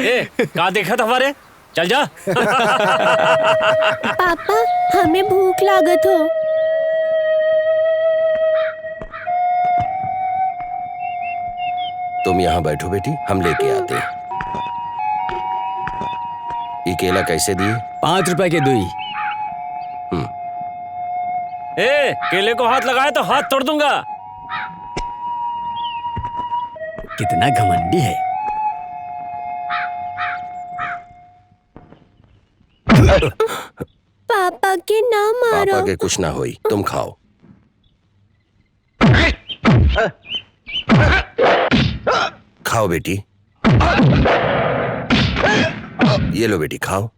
ए, कहाँ देखा था हमारे? चल जा। पापा, हमें भूख लागत हो। तुम यहाँ बैठो बेटी, हम लेके आते हैं। ये केला कैसे दिए? 5 रुपए के दुई। ए, केले को हाथ लगाए तो हाथ तोड़ दूंगा। कितना घमंडी है। पापा के ना मारो। पापा के कुछ ना होई, तुम खाओ। खाओ बेटी। ये लो बेटी, खाओ।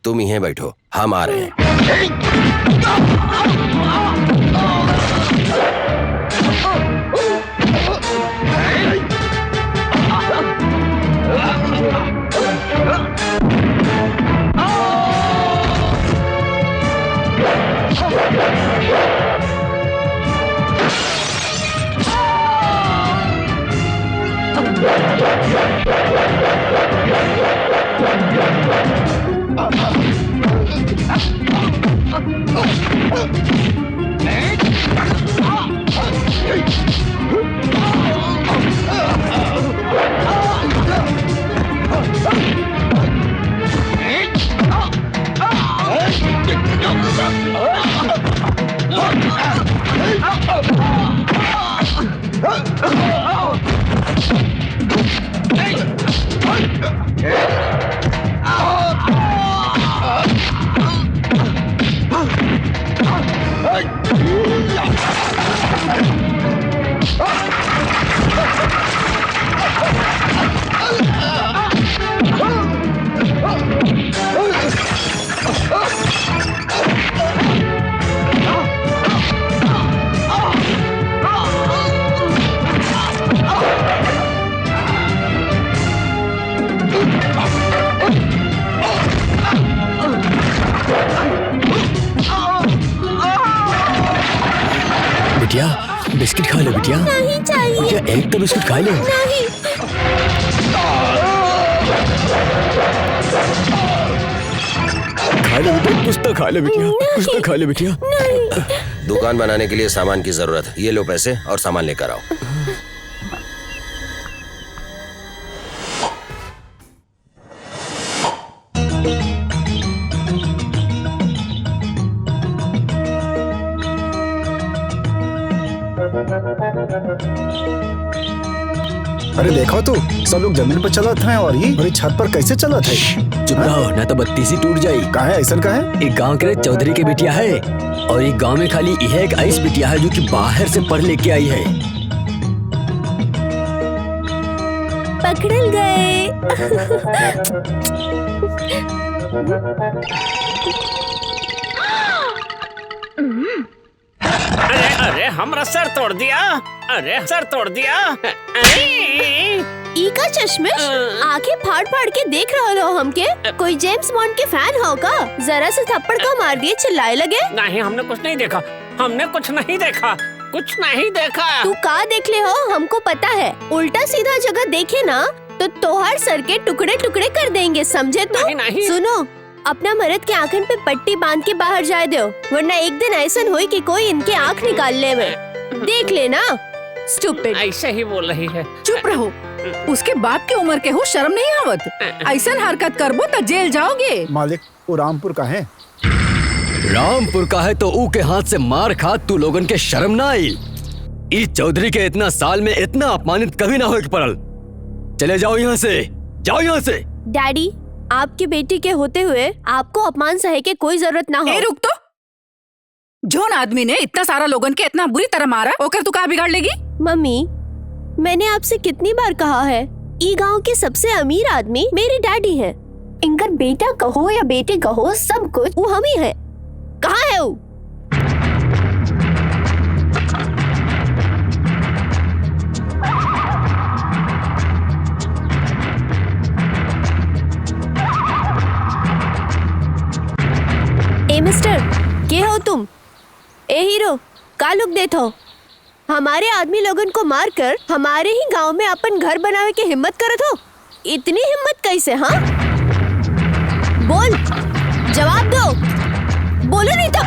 तुम यहीं बैठो, हम आ रहे हैं। बिटिया, बिस्किट खा लो बिटिया। नहीं चाहिए। बिटिया, एक तो बिस्किट खा लो। नहीं। खा लो बिटिया, कुछ तो खा लो बिटिया, कुछ तो खा लो बिटिया। दुकान बनाने के लिए सामान की जरूरत है। ये लो पैसे और सामान लेकर आओ। अरे देखो तो, सब लोग जमीन पर चला था और ये छत पर कैसे चला था? चुप रहो, ना तो बत्ती सी टूट जाये। कहा है ऐसा? कहा है? एक गांव के चौधरी के बिटिया है और एक गांव में खाली यह एक ऐसी बिटिया है जो कि बाहर से पढ़ लेके आई है। पकड़ गए। अरे अरे, हमरा सर तोड़ दिया। अरे सर तोड़ दिया। अरे ई का चश्मिश आंखें फाड़ फाड़ के देख रहे हो हमके? कोई जेम्स बॉन्ड के फैन हो का? जरा से थप्पड़ का मार दिए चिल्लाए लगे। नहीं, हमने कुछ नहीं देखा, हमने कुछ नहीं देखा, कुछ नहीं देखा। तू का देख ले हो हमको पता है। उल्टा सीधा जगह देखे ना तो तोहार सर के टुकड़े टुकड़े कर देंगे, समझे? तो नहीं, नहीं। सुनो, अपना मर्द के आंखन पे पट्टी बांध के बाहर जाए दो, वरना एक दिन ऐसा होई कि कोई इनके आंख निकाल ले। में देख लेना। स्टूपिड। ऐसे ही बोल रही है। चुप रहो, उसके बाप की उम्र के हो, शर्म नहीं आवत? ऐसा हरकत करबो तो जेल जाओगे। मालिक वो रामपुर का है। रामपुर का है तो ऊ के हाथ से मार खा तू लोगन के शर्म ना आई? इस चौधरी के इतना साल में इतना अपमानित कभी ना हो पड़ल। चले जाओ यहाँ से, जाओ यहाँ से। डैडी, आपकी बेटी के होते हुए आपको अपमान सहे के कोई जरूरत ना हो। ए रुक तो, जोन आदमी ने इतना सारा लोगन के इतना बुरी तरह मारा, ओकर तू का बिगाड़ लेगी? मम्मी, मैंने आपसे कितनी बार कहा है, ई गांव के सबसे अमीर आदमी मेरे डैडी हैं। इनका बेटा कहो या बेटे कहो, सब कुछ वो हम ही है। कहाँ है वो? ए मिस्टर, के हो तुम? ए हीरो, का लुक देत हो? हमारे आदमी लोगन को मारकर हमारे ही गांव में अपन घर बनावे के हिम्मत करत हो? इतनी हिम्मत कैसे? हाँ, बोल, जवाब दो। बोलो नहीं तो।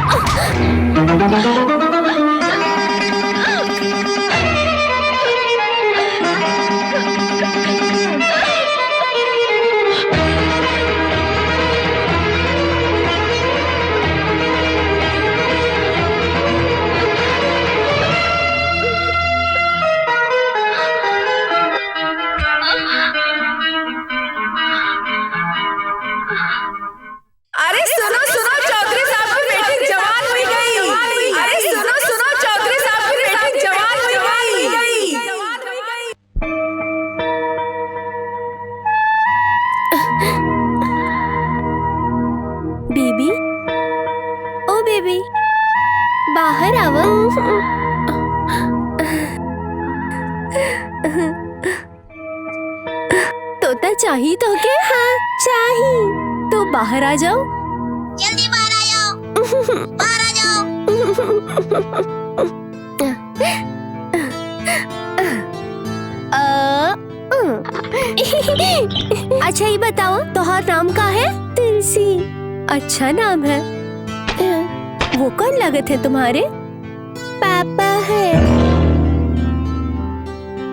अरे सुनो सुनो, चौधरी साहब की बेटी जवान हुई गई। अरे सुनो सुनो, चौधरी साहब की बेटी जवान हुई गई। बेबी, ओ बेबी, बाहर आवा। तोता चाहिए तो के? हाँ चाहिए। तो बाहर आ जाओ, जल्दी बाहर आ जाओ, बाहर आ जाओ। अच्छा ये बताओ, तोहार नाम का है? तुलसी। अच्छा नाम है। वो कौन लगत है तुम्हारे? पापा है।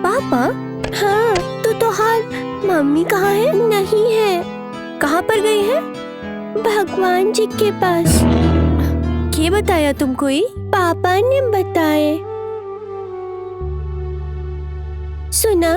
पापा? हाँ। तो तोहार मम्मी कहाँ है? नहीं है। कहाँ पर गई है? भगवान जी के पास। क्या बताया तुमको? पापा ने बताए। सुना,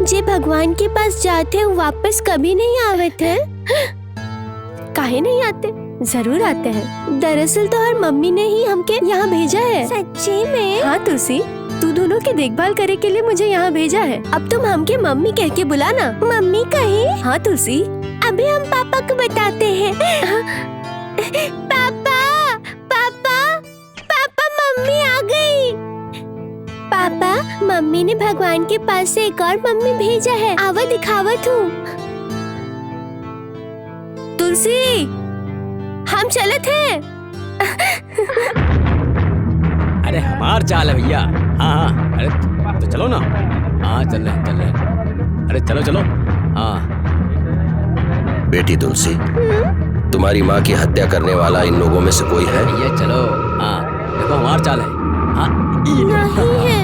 जे भगवान के पास जाते हैं वापस कभी नहीं आते हैं। काहे नहीं आते? जरूर आते हैं। दरअसल तो हर मम्मी ने ही हमके यहाँ भेजा है। सच्ची में? हाँ तुलसी, तू दोनों की देखभाल करे के लिए मुझे यहाँ भेजा है। अब तुम हमके मम्मी कह के बुलाना। मम्मी कहे? हाँ तुलसी, अभी हम पापा को बताते हैं। पापा, पापा, पापा, मम्मी आ गई। पापा, मम्मी ने भगवान के पास से एक और मम्मी भेजा है। आवा दिखावत हूँ। तुलसी, हम चले थे। अरे हमार चाल है भैया। हाँ हाँ, अरे तो चलो ना। हाँ चल रहे हैं। अरे चलो चलो। हाँ बेटी तुलसी, तुम्हारी माँ की हत्या करने वाला इन लोगों में से कोई है? भैया चलो। हाँ देखो हमार चाल है। हाँ ये लो। नहीं है।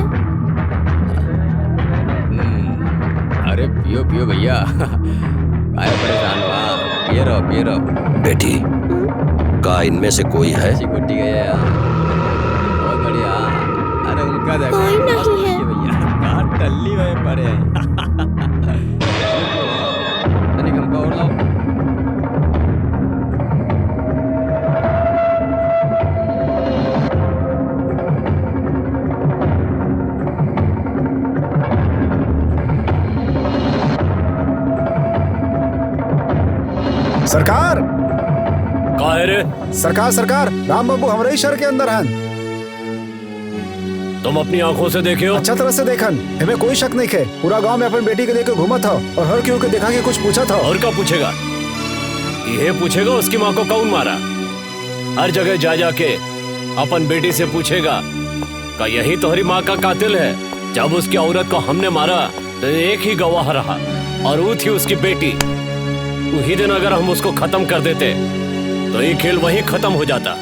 अरे पियो पियो भैया। काय परेशान हुआ? पिए रहो पिए रहो। बेटी, का इनमें से कोई है? गुड्डी गई है यार, बहुत बढ़िया। अरे उनका देखो, कोई नहीं है। भैया कहाँ टल्ली हुए पड़े हैं। तनिक हमको और लाओ। सरकार, काहे रे? सरकार, सरकार, राम बाबू हमारे ही शहर के अंदर हैं। तुम अपनी आंखों से देखे हो? अच्छा तरह से देखन, हमें कोई शक नहीं है। पूरा गांव में अपन बेटी के लेके घूमा था और हर क्यों के देखा कि कुछ पूछा था। और क्या पूछेगा? ये पूछेगा उसकी माँ को कौन मारा। हर जगह जा जाके अपन बेटी से पूछेगा का यही तुम्हारी माँ का कातिल है। जब उसकी औरत को हमने मारा तो एक ही गवाह रहा और वो थी उसकी बेटी। उसी दिन अगर हम उसको खत्म कर देते तो ये खेल वहीं खत्म हो जाता।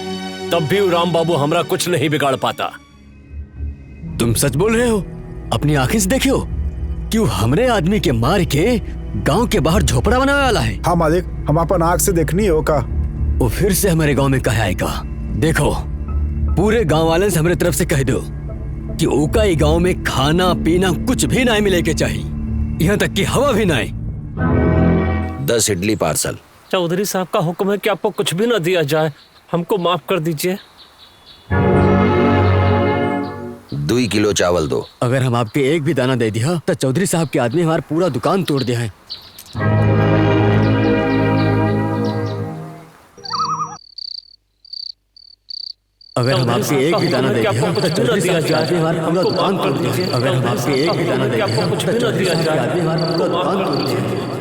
तब भी राम बाबू हमरा कुछ नहीं बिगाड़ पाता। तुम सच बोल रहे हो? अपनी आंखें से देखे हो कि वो हमरे आदमी के मार के गांव के बाहर झोपड़ा बनाने वाला है? हाँ मालिक, हम अपन आँख से देखनी हो का। वो फिर से हमारे गांव में कहा आएगा। देखो, पूरे गांव वाले से हमारे तरफ से कह दो कि ओका ही गांव में खाना पीना कुछ भी नहीं मिले के चाहिए, यहाँ तक कि हवा भी नहीं। 10 इडली पार्सल। चौधरी साहब का हुक्म है कि आपको कुछ भी न दिया जाए, हमको माफ कर दीजिए। 2 किलो चावल दो। अगर हम आपके एक भी दाना दे दिया तो चौधरी साहब के आदमी हमारा पूरा दुकान तोड़ दिया है। अगर हम आपसे एक भी दाना दे दिया तो चौधरी साहब के आदमी हमारा पूरा दुकान तोड़ दिया है। अगर हम आपसे एक भी दाना दे दिया तो चौधरी साहब के आदमी हमारा पूरा दुकान तोड़ दिया है।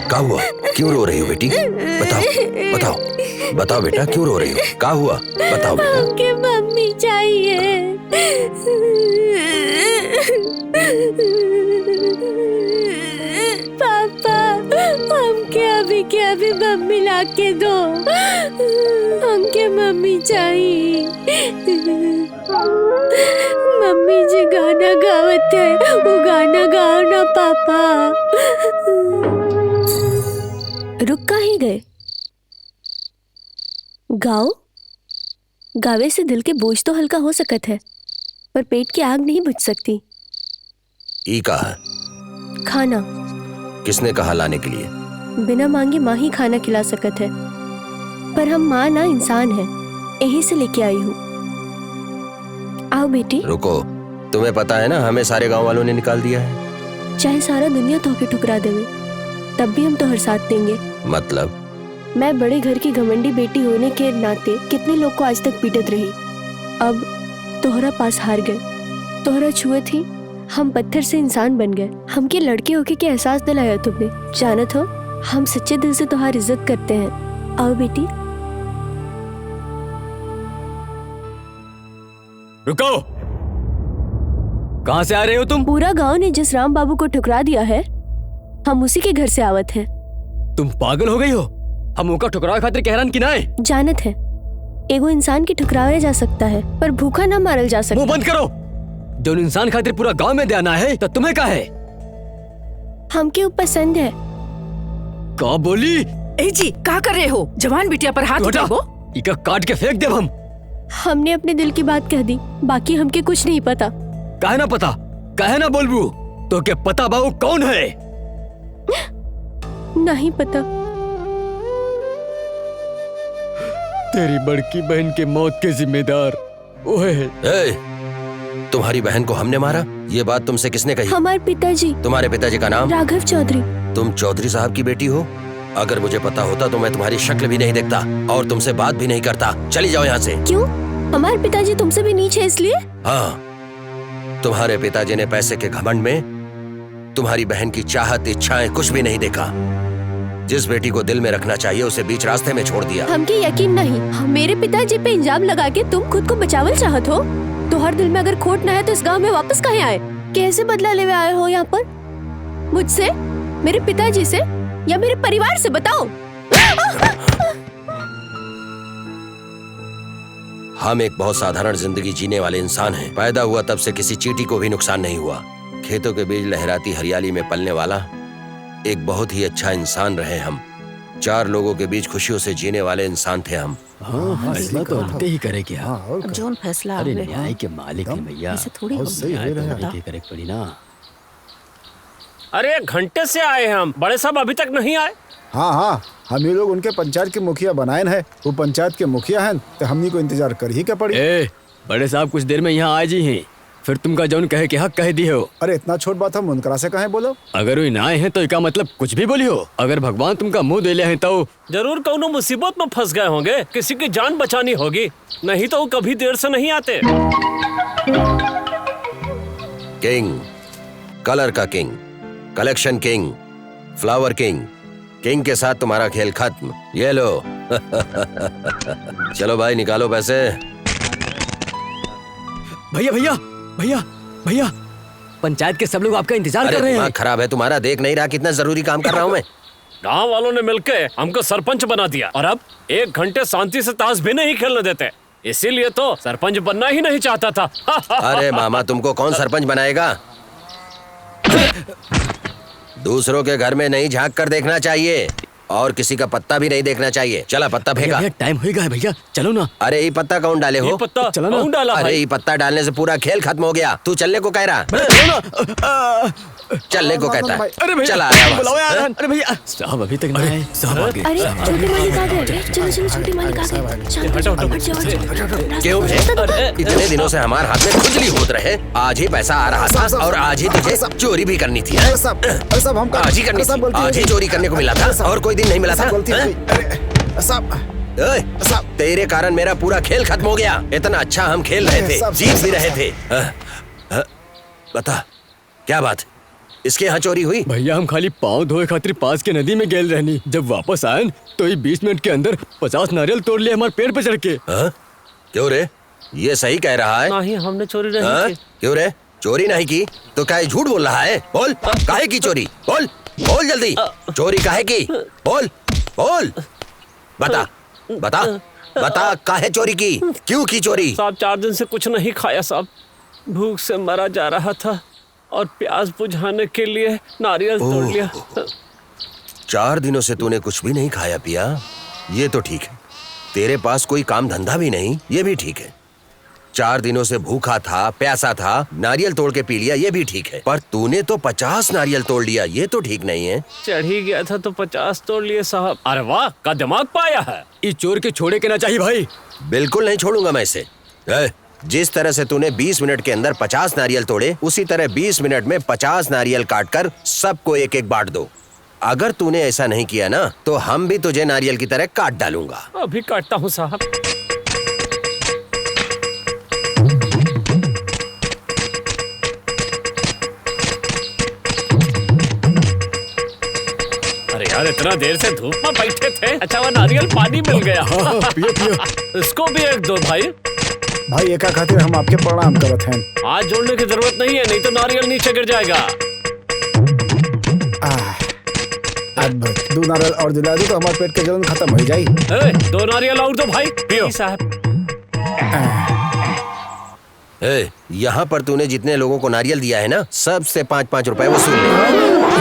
क्या हुआ? क्यों रो रही हो बेटी? बताओ बताओ बताओ बेटा, क्यों रो रही हो? क्या हुआ? बताओ बेटा। हमके मम्मी चाहिए। पापा, हमके अभी के अभी मम्मी ला के दो। हमके मम्मी चाहिए। मम्मी जी गाना गावत है, वो गाना गाओ ना पापा। रुक काहे गए? गाओ। गावे से दिल के बोझ तो हल्का हो सकत है, पर पेट की आग नहीं बुझ सकती। ई कहा? खाना। किसने कहा लाने के लिए? बिना मांगे माँ ही खाना खिला सकत है, पर हम माँ ना इंसान हैं, यही से लेके आई हूँ। आओ बेटी। रुको, तुम्हें पता है ना हमें सारे गांव वालों ने निकाल दिया है। चाहे सारा दुनिया तोहके ठुकरा देवे, तब भी हम तोहर साथ देंगे। मतलब? मैं बड़े घर की घमंडी बेटी होने के नाते कितने लोग को आज तक पीटत रही। अब तोहरा पास हार गए। तोहरा छुए थी, हम पत्थर से इंसान बन गए। हमके लड़के होके के एहसास दिलाया तुमने। जानत हो, हम सच्चे दिल से तुम्हारी इज्जत करते हैं। आओ बेटी। रुको, कहाँ से आ रहे हो तुम? पूरा गांव ने जिस राम बाबू को ठुकरा दिया है, हम उसी के घर से आवत हैं। तुम पागल हो गई हो? हम उनका ठुकराव खातिर कहरान की ना है। जानत है, एगो इंसान की ठुकराया जा सकता है, पर भूखा ना मारल जा सकता। मुंह बंद करो। जो इंसान खातिर पूरा गांव में देना है तो तुम्हें क्या है? हमके ऊपर पसंद है। क्या बोली? ए जी, क्या कर रहे हो? जवान बिटिया पर हाथ उठाओ। इका काट के फेंक दे हम। हमने अपने दिल की बात कह दी, बाकी हमके कुछ नहीं पता। काहे ना पता? काहे ना बोलबू? तो के पता बाबू कौन है? नहीं पता। तेरी बड़की बहन के मौत के जिम्मेदार वो है। तुम्हारी बहन को हमने मारा? ये बात तुमसे किसने कही? हमारे पिताजी। तुम्हारे पिताजी का नाम? राघव चौधरी। तुम चौधरी साहब की बेटी हो? अगर मुझे पता होता तो मैं तुम्हारी शक्ल भी नहीं देखता और तुमसे बात भी नहीं करता। चली जाओ यहाँ से। क्यों? हमारे पिताजी तुमसे भी नीचे इसलिए? हाँ, तुम्हारे पिताजी ने पैसे के घमंड में तुम्हारी बहन की चाहत इच्छाएं कुछ भी नहीं देखा। जिस बेटी को दिल में रखना चाहिए उसे बीच रास्ते में छोड़ दिया। हमके यकीन नहीं, मेरे पिताजी पे इंजाम लगा के तुम खुद को बचावल चाहत हो। तो हर दिल में अगर खोट ना है तो इस गांव में वापस कहीं आए? कैसे बदला लेवे आए हो यहाँ पर? मुझसे, मेरे पिताजी से या मेरे परिवार से? बताओ। हम एक बहुत साधारण जिंदगी जीने वाले इंसान हैं। पैदा हुआ तब से किसी चींटी को भी नुकसान नहीं हुआ। खेतों के बीच लहराती हरियाली में पलने वाला एक बहुत ही अच्छा इंसान रहे हम। 4 लोगों के बीच खुशियों से जीने वाले इंसान थे हम। हाँ, फैसला तो उनके ही करे क्या? अब जोन फैसला अरे न्याय के मालिक है भैया। ऐसे थोड़ी करे पड़ी ना। अरे 1 घंटे से आए हैं हम, बड़े साहब अभी तक नहीं आए। हाँ हाँ, हम ही लोग उनके पंचायत के मुखिया बनाए हैं। वो पंचायत के मुखिया हैं तो हमनी को इंतजार कर ही क्या पड़ी। बड़े साहब कुछ देर में यहाँ आ जी हैं, फिर तुमका जौन कहे के हक कह दी हो। अरे इतना छोट बात हम उनकरा से कहें बोलो। अगर वो ना है तो इसका मतलब कुछ भी बोली हो। अगर भगवान तुमका मुंह दे ले है तो जरूर कौनो मुसीबत में फंस गए होंगे, किसी की जान बचानी होगी, नहीं तो वो कभी देर से नहीं आते। किंग, कलर का king, collection king, flower king, king के साथ तुम्हारा खेल खत्म। ये लो। चलो भाई निकालो पैसे। भैया भैया भैया भैया, पंचायत के सब लोग आपका इंतजार अरे कर रहे हैं। दिमाग खराब है तुम्हारा, देख नहीं रहा कितना जरूरी काम कर रहा हूँ मैं। गांव वालों ने मिलकर हमको सरपंच बना दिया और अब 1 घंटे शांति से ताश भी नहीं खेलने देते, इसीलिए तो सरपंच बनना ही नहीं चाहता था। अरे मामा, तुमको कौन सरपंच बनाएगा? दूसरों के घर में नहीं झांक कर देखना चाहिए और किसी का पत्ता भी नहीं देखना चाहिए। चला पत्ता फेंका। भैया टाइम हो गया है भैया, चलो ना। अरे ये पत्ता कौन डाले हो? ये पत्ता चलो ना। कौन डाला अरे भाई? ये पत्ता डालने से पूरा खेल खत्म हो गया। तू चलने को कह रहा? चलने को कहता है। अरे भैया चला आया वहाँ बुलाओ से, यार। हाँ? अरे भैया साहब अभी तक नहीं आए। साहब आ गए। अरे छोटे मालिक आ गए। चलो चलो छोटे मालिक आ गए। शांत हो जाओ, हट जाओ, हट जाओ। क्यों है? इतने दिनों से हमारे हाथ में खुजली होत रहे, आज ही पैसा आ रहा था और आज ही तुझे चोरी भी करनी थी। अरे साहब हम आज ही करनी थी, आज ही चोरी करने को मिला था और कोई दिन नहीं मिला था। गलती हाँ? हुई। अरे साहब ओए, तेरे कारण मेरा पूरा खेल खत्म हो गया। इतना अच्छा हम खेल रहे थे, जीत भी रहे थे। बता क्या बात, इसके यहाँ चोरी हुई? भैया हम खाली पाँव धोए खातिर पास के नदी में गेल रहनी। जब वापस आए तो ये 20 मिनट के अंदर 50 नारियल तोड़ लिए हमारे पेड़ पे चढ़ के। हाँ? क्यों रे, ये सही कह रहा है? नहीं, हमने चोरी नहीं हाँ? की। क्यों रे, चोरी नहीं की तो क्या ये झूठ बोल रहा है? बोल, काहे की चोरी? बोल बोल जल्दी, चोरी काहे की? बोल बोल, बता बता बता, काहे चोरी की? क्यों की चोरी? साहब 4 दिन से कुछ नहीं खाया साहब, भूख से मरा जा रहा था और प्यास बुझाने के लिए नारियल तोड़ लिया। 4 दिनों से तूने कुछ भी नहीं खाया पिया, ये तो ठीक है। तेरे पास कोई काम धंधा भी नहीं, ये भी ठीक है। 4 दिनों से भूखा था, प्यासा था, नारियल तोड़ के पी लिया, ये भी ठीक है। पर तूने तो 50 नारियल तोड़ लिया, ये तो ठीक नहीं है। चढ़ ही गया था तो 50 तोड़ लिए साहब। अरे वाह, का दिमाग पाया है। इस चोर के छोड़े के ना चाहिए भाई। बिल्कुल नहीं छोड़ूंगा मैं इसे। जिस तरह से तूने 20 मिनट के अंदर 50 नारियल तोड़े, उसी तरह 20 मिनट में 50 नारियल काटकर सबको एक एक बांट दो। अगर तूने ऐसा नहीं किया ना तो हम भी तुझे नारियल की तरह काट डालूंगा। अभी काटता हूँ साहब। अरे यार, इतना देर से धूप में बैठे थे, अच्छा वो नारियल पानी मिल गया। पियो पियो। इसको भी एक दो भाई। भाई एका खातिर हम आपके प्रणाम करत हैं। हाथ जोड़ने की जरूरत नहीं है, नहीं तो नारियल नीचे गिर जाएगा। अद्भुत, 2 नारियल और दिला दो तो हमारे पेट के जलन खत्म हो जाए। 2 नारियल और दो भाई, पियो साहब। यहाँ पर तूने जितने लोगों को नारियल दिया है ना, सबसे 5-5 रुपए वसूल ले।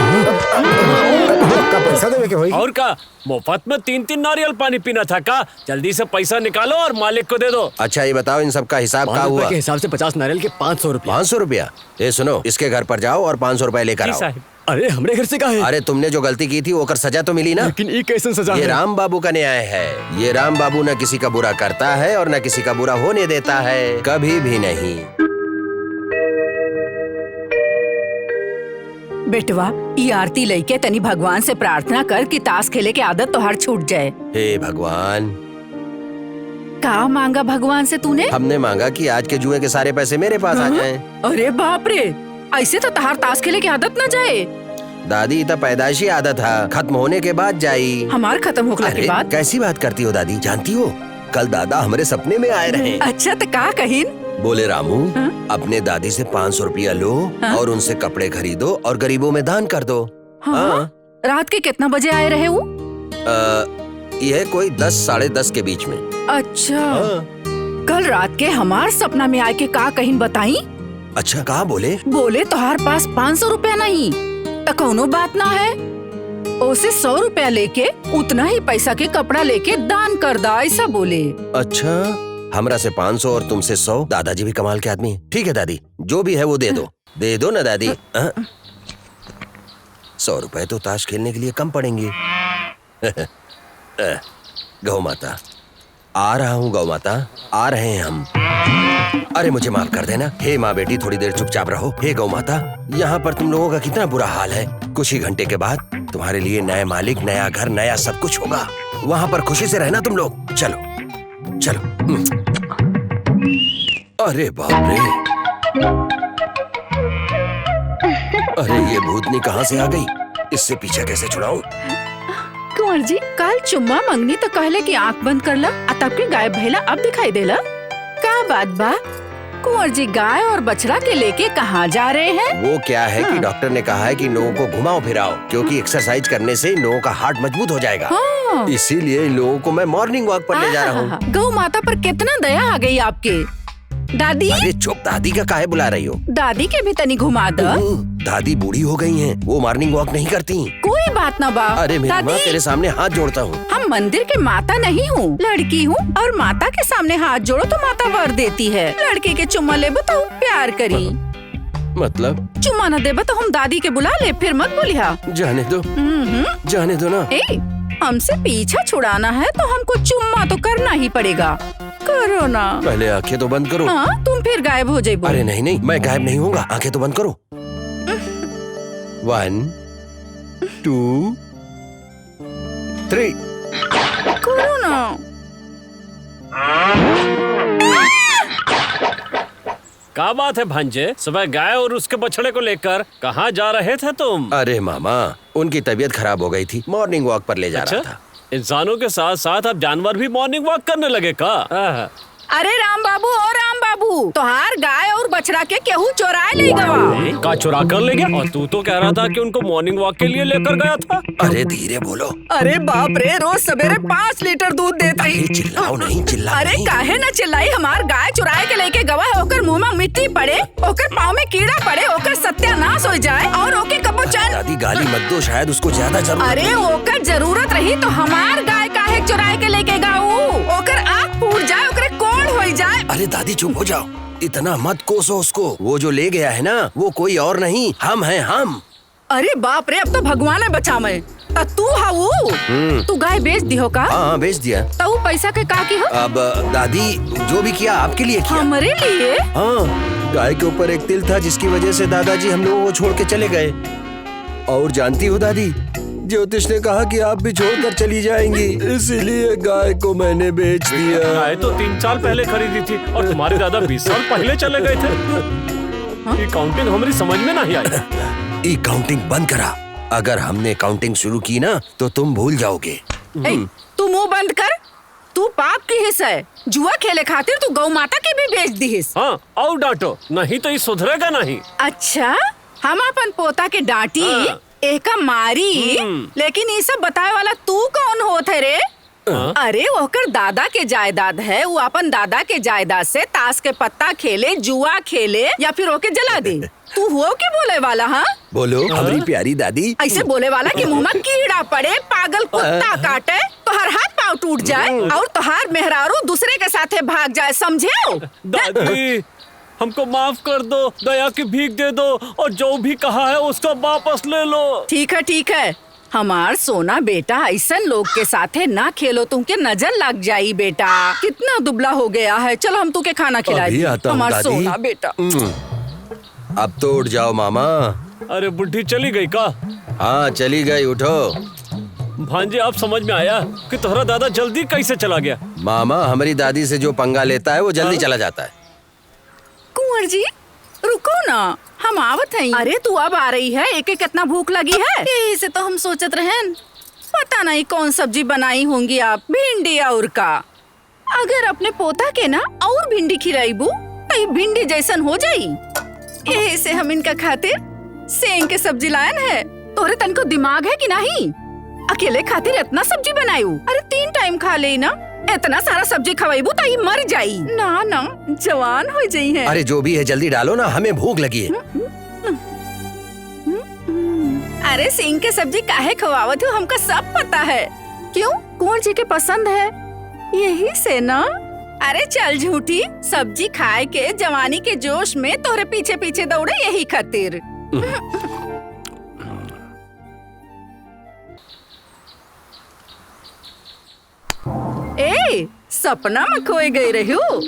का पैसा देवे के होई? और का मुफ्त में 3-3 नारियल पानी पीना था का? जल्दी से पैसा निकालो और मालिक को दे दो। अच्छा ये बताओ, इन सब का हिसाब क्या हुआ? के हिसाब से 50 नारियल के 500 रुपए। 500 रुपया? ये सुनो, इसके घर पर जाओ और 500 रुपए लेकर जी आओ। साहब। अरे हमरे घर से कहा है? अरे तुमने जो गलती की थी वो कर सजा तो मिली ना? लेकिन ये कैसे सजा ये है? राम बाबू का न्याय है। ये राम बाबू न किसी का बुरा करता है और न किसी का बुरा होने देता है, कभी भी नहीं। बेटवा, ई आरती लेके तनी भगवान से प्रार्थना कर कि ताश खेले के आदत तोहार छूट जाए। हे भगवान, का मांगा भगवान से तूने? हमने मांगा कि आज के जुए के सारे पैसे मेरे पास आ जाएं। अरे बाप रे, ऐसे तो तहार ताश खेले की आदत न जाए। दादी तो पैदाइशी आदत है, खत्म होने के बाद जाई। हमार खत्म होखला के अरे बाद? कैसी बात करती हो दादी, जानती हो कल दादा हमारे सपने में आए रहे। अच्छा तो का कहीन? बोले रामू, अपने दादी से 500 रुपया लो और उनसे कपड़े खरीदो और गरीबों में दान कर दो। हाँ? रात के कितना बजे आए रहे वो? यह कोई 10-10:30 के बीच में। अच्छा, कल रात के हमार सपना में आए के का कहीन बताई? अच्छा, कहा बोले? बोले तोहार पास 500 रुपया नहीं, तो कौनो बात ना है, ओसे 100 रुपया लेके उतना ही पैसा के कपड़ा लेके दान कर दा, ऐसा बोले। अच्छा, हमरा से 500 और तुमसे 100। दादाजी भी कमाल के आदमी। ठीक है दादी, जो भी है वो दे दो ना दादी। 100 रुपए तो ताश खेलने के लिए कम पड़ेंगे। गौ माता, आ रहा हूँ गौ माता, आ रहे हैं हम। अरे मुझे माफ कर देना। हे माँ बेटी थोड़ी देर चुपचाप रहो। हे गौ माता, यहाँ पर तुम लोगों का कितना बुरा हाल है। कुछ ही घंटे के बाद तुम्हारे लिए नए मालिक, नया घर, नया सब कुछ होगा। वहाँ पर खुशी से रहना तुम लोग। चलो चलो। अरे बाप रे, अरे ये भूतनी कहाँ से आ गई? इससे पीछा कैसे छुड़ाऊं? कुंवर जी कल चुम्मा मंगनी तो कहले कि आँख बंद कर ला, तब के गायब भइला अब दिखाई देला। का बात बा? कुंवर जी गाय और बछड़ा के लेके कहाँ जा रहे हैं? वो क्या है कि डॉक्टर ने कहा है कि इन लोगों को घुमाओ फिराओ, क्योंकि एक्सरसाइज करने से इन लोगों का हार्ट मजबूत हो जाएगा। इसीलिए इन लोगों को मैं मॉर्निंग वॉक पर ले जा रहा हूँ। गौ माता पर कितना दया आ गई आपके। दादी, अरे चुप, दादी का काहे बुला रही हो? दादी के भी तनी घुमा दो। दादी बूढ़ी हो गई हैं, वो मॉर्निंग वॉक नहीं करती। कोई बात ना बा। अरे मेरी माँ, तेरे सामने हाथ जोड़ता हूँ। हम मंदिर के माता नहीं हूँ, लड़की हूँ, और माता के सामने हाथ जोड़ो तो माता वर देती है। लड़की के चुम्मा ले तो प्यार करी, मतलब चुम्मा न देबा तो हम दादी के बुला ले, फिर मत बोलिहा। जाने दो, जाने दो ना। हमसे पीछा छुड़ाना है तो हमको चुम्मा तो करना ही पड़ेगा। करो ना। पहले आंखें तो बंद करो। हाँ, तुम फिर गायब हो जाइबो। अरे नहीं नहीं, मैं गायब नहीं होऊंगा। आंखें तो बंद करो। 1 2 3। करो ना। क्या बात है भांजे, सुबह गाय और उसके बछड़े को लेकर कहाँ जा रहे थे तुम? अरे मामा, उनकी तबीयत खराब हो गई थी, मॉर्निंग वॉक पर ले जा रहा था। इंसानों के साथ साथ अब जानवर भी मॉर्निंग वॉक करने लगे का? अरे राम बाबू और राम बाबू, तोहार गाय और बछड़ा के केहू चोराए ले गवा। का चुरा कर ले गया? और तू तो कह रहा था कि उनको मॉर्निंग वॉक के लिए लेकर गया था। अरे धीरे बोलो। अरे बाप रे, रोज सवेरे 5 लीटर दूध देती। अरे चिल्लाओ नहीं, चिल्लाओ अरे नहीं। काहे न चिल्लाई, हमार गाय चुराए के लेके गवा है, ओकर मुंह में मिट्टी पड़े, ओकर पाँव में कीड़ा पड़े, ओकर सत्यानाश हो जाए और ओके कबो चैन। दादी गाली मत दो, शायद उसको ज्यादा जरूरत। अरे ओकर जरूरत रही तो हमार गाय काहे चुराए के लेके गाऊ? ओकर आँख फूट जाए, ओकरे कोढ़ हो जाए। अरे दादी चुप हो जाओ, इतना मत कोसो उसको। वो जो ले गया है ना, वो कोई और नहीं, हम हैं हम। अरे बाप रे, अब तो भगवान है बचा मैं। तू हाउ तू गाय बेच दी हो का? हाँ बेच दिया। तो पैसा के का की हो? अब दादी जो भी किया आपके लिए किया। हमारे लिए? हाँ, गाय के ऊपर एक तिल था जिसकी वजह से दादाजी हम लोगों को छोड़ के चले गए। और जानती हो दादी, ज्योतिष ने कहा कि आप भी छोड़कर चली जाएंगी, इसीलिए गाय को मैंने बेच दिया। गाय तो 3 साल पहले खरीदी थी और तुम्हारे दादा 20 साल पहले चले गए थे। ये काउंटिंग हमारी समझ में नहीं आई। ये काउंटिंग बंद करा। अगर हमने काउंटिंग शुरू की ना तो तुम भूल जाओगे। तू मुंह बंद कर। तू पाप की हिस्सा है, जुआ खेले खातिर तू गौ माता की भी बेच दी हिस्सा। हाँ, और डांटो नहीं तो ये सुधरेगा नहीं। अच्छा, हम अपन पोता के डांटी, हाँ। एका मारी, लेकिन ये सब बताए वाला तू कौन होत है रे? अरे ओकर दादा के जायदाद है, वो अपन दादा के जायदाद से ताश के पत्ता खेले, जुआ खेले या फिर ओके जला दे। तू हो के बोले वाला? हाँ बोलो हमारी प्यारी दादी। ऐसे बोले वाला कि मुंह में कीड़ा पड़े, पागल कुत्ता काटे, तोहर हाथ पाँव टूट जाए और तोहार मेहरारू दूसरे के साथे भाग जाए, समझे? दादी हमको माफ कर दो, दया की भीख दे दो और जो भी कहा है उसको वापस ले लो। ठीक है, हमार सोना बेटा, ऐसा लोग के साथे ना खेलो, तुमके नजर लग जाई बेटा। कितना दुबला हो गया है, चलो हम तुके खाना खिलाए। हमार सोना बेटा। अब तो उठ जाओ मामा। अरे बुढ़ी चली गई का? हाँ चली गई, उठो। भांजे अब समझ में आया कि तुम्हारा दादा जल्दी कैसे चला गया। मामा हमारी दादी से जो पंगा लेता है वो जल्दी चला जाता है। कुंवर जी रुको ना, हम आवत हैं। अरे तू अब आ रही है, एक एक कितना भूख लगी है। यही से तो हम सोचत रहें, पता नहीं कौन सब्जी बनाई होंगी आप, भिंडी और का। अगर अपने पोता के ना और भिंडी खिलाईबू तो भिंडी जैसन हो जाई। यही से हम इनका खातिर सेंग के सब्जी लायन है। तोरे तन को दिमाग है कि नहीं? अकेले खातिर इतना सब्जी बनायू? अरे 3 टाइम खा ले ना, इतना सारा सब्जी खवाईबू तो ये मर जाई ना, जवान हो जाई है। अरे जो भी है जल्दी डालो ना, हमें भूख लगी है। अरे सिंह के सब्जी काहे खवावत हो, हमका सब पता है। क्यों? कुंवर जी के पसंद है, यही से ना। अरे चल झूठी, सब्जी खाए के जवानी के जोश में तोरे पीछे पीछे दौड़े यही खातिर। ए सपना में खोए गए रही हो।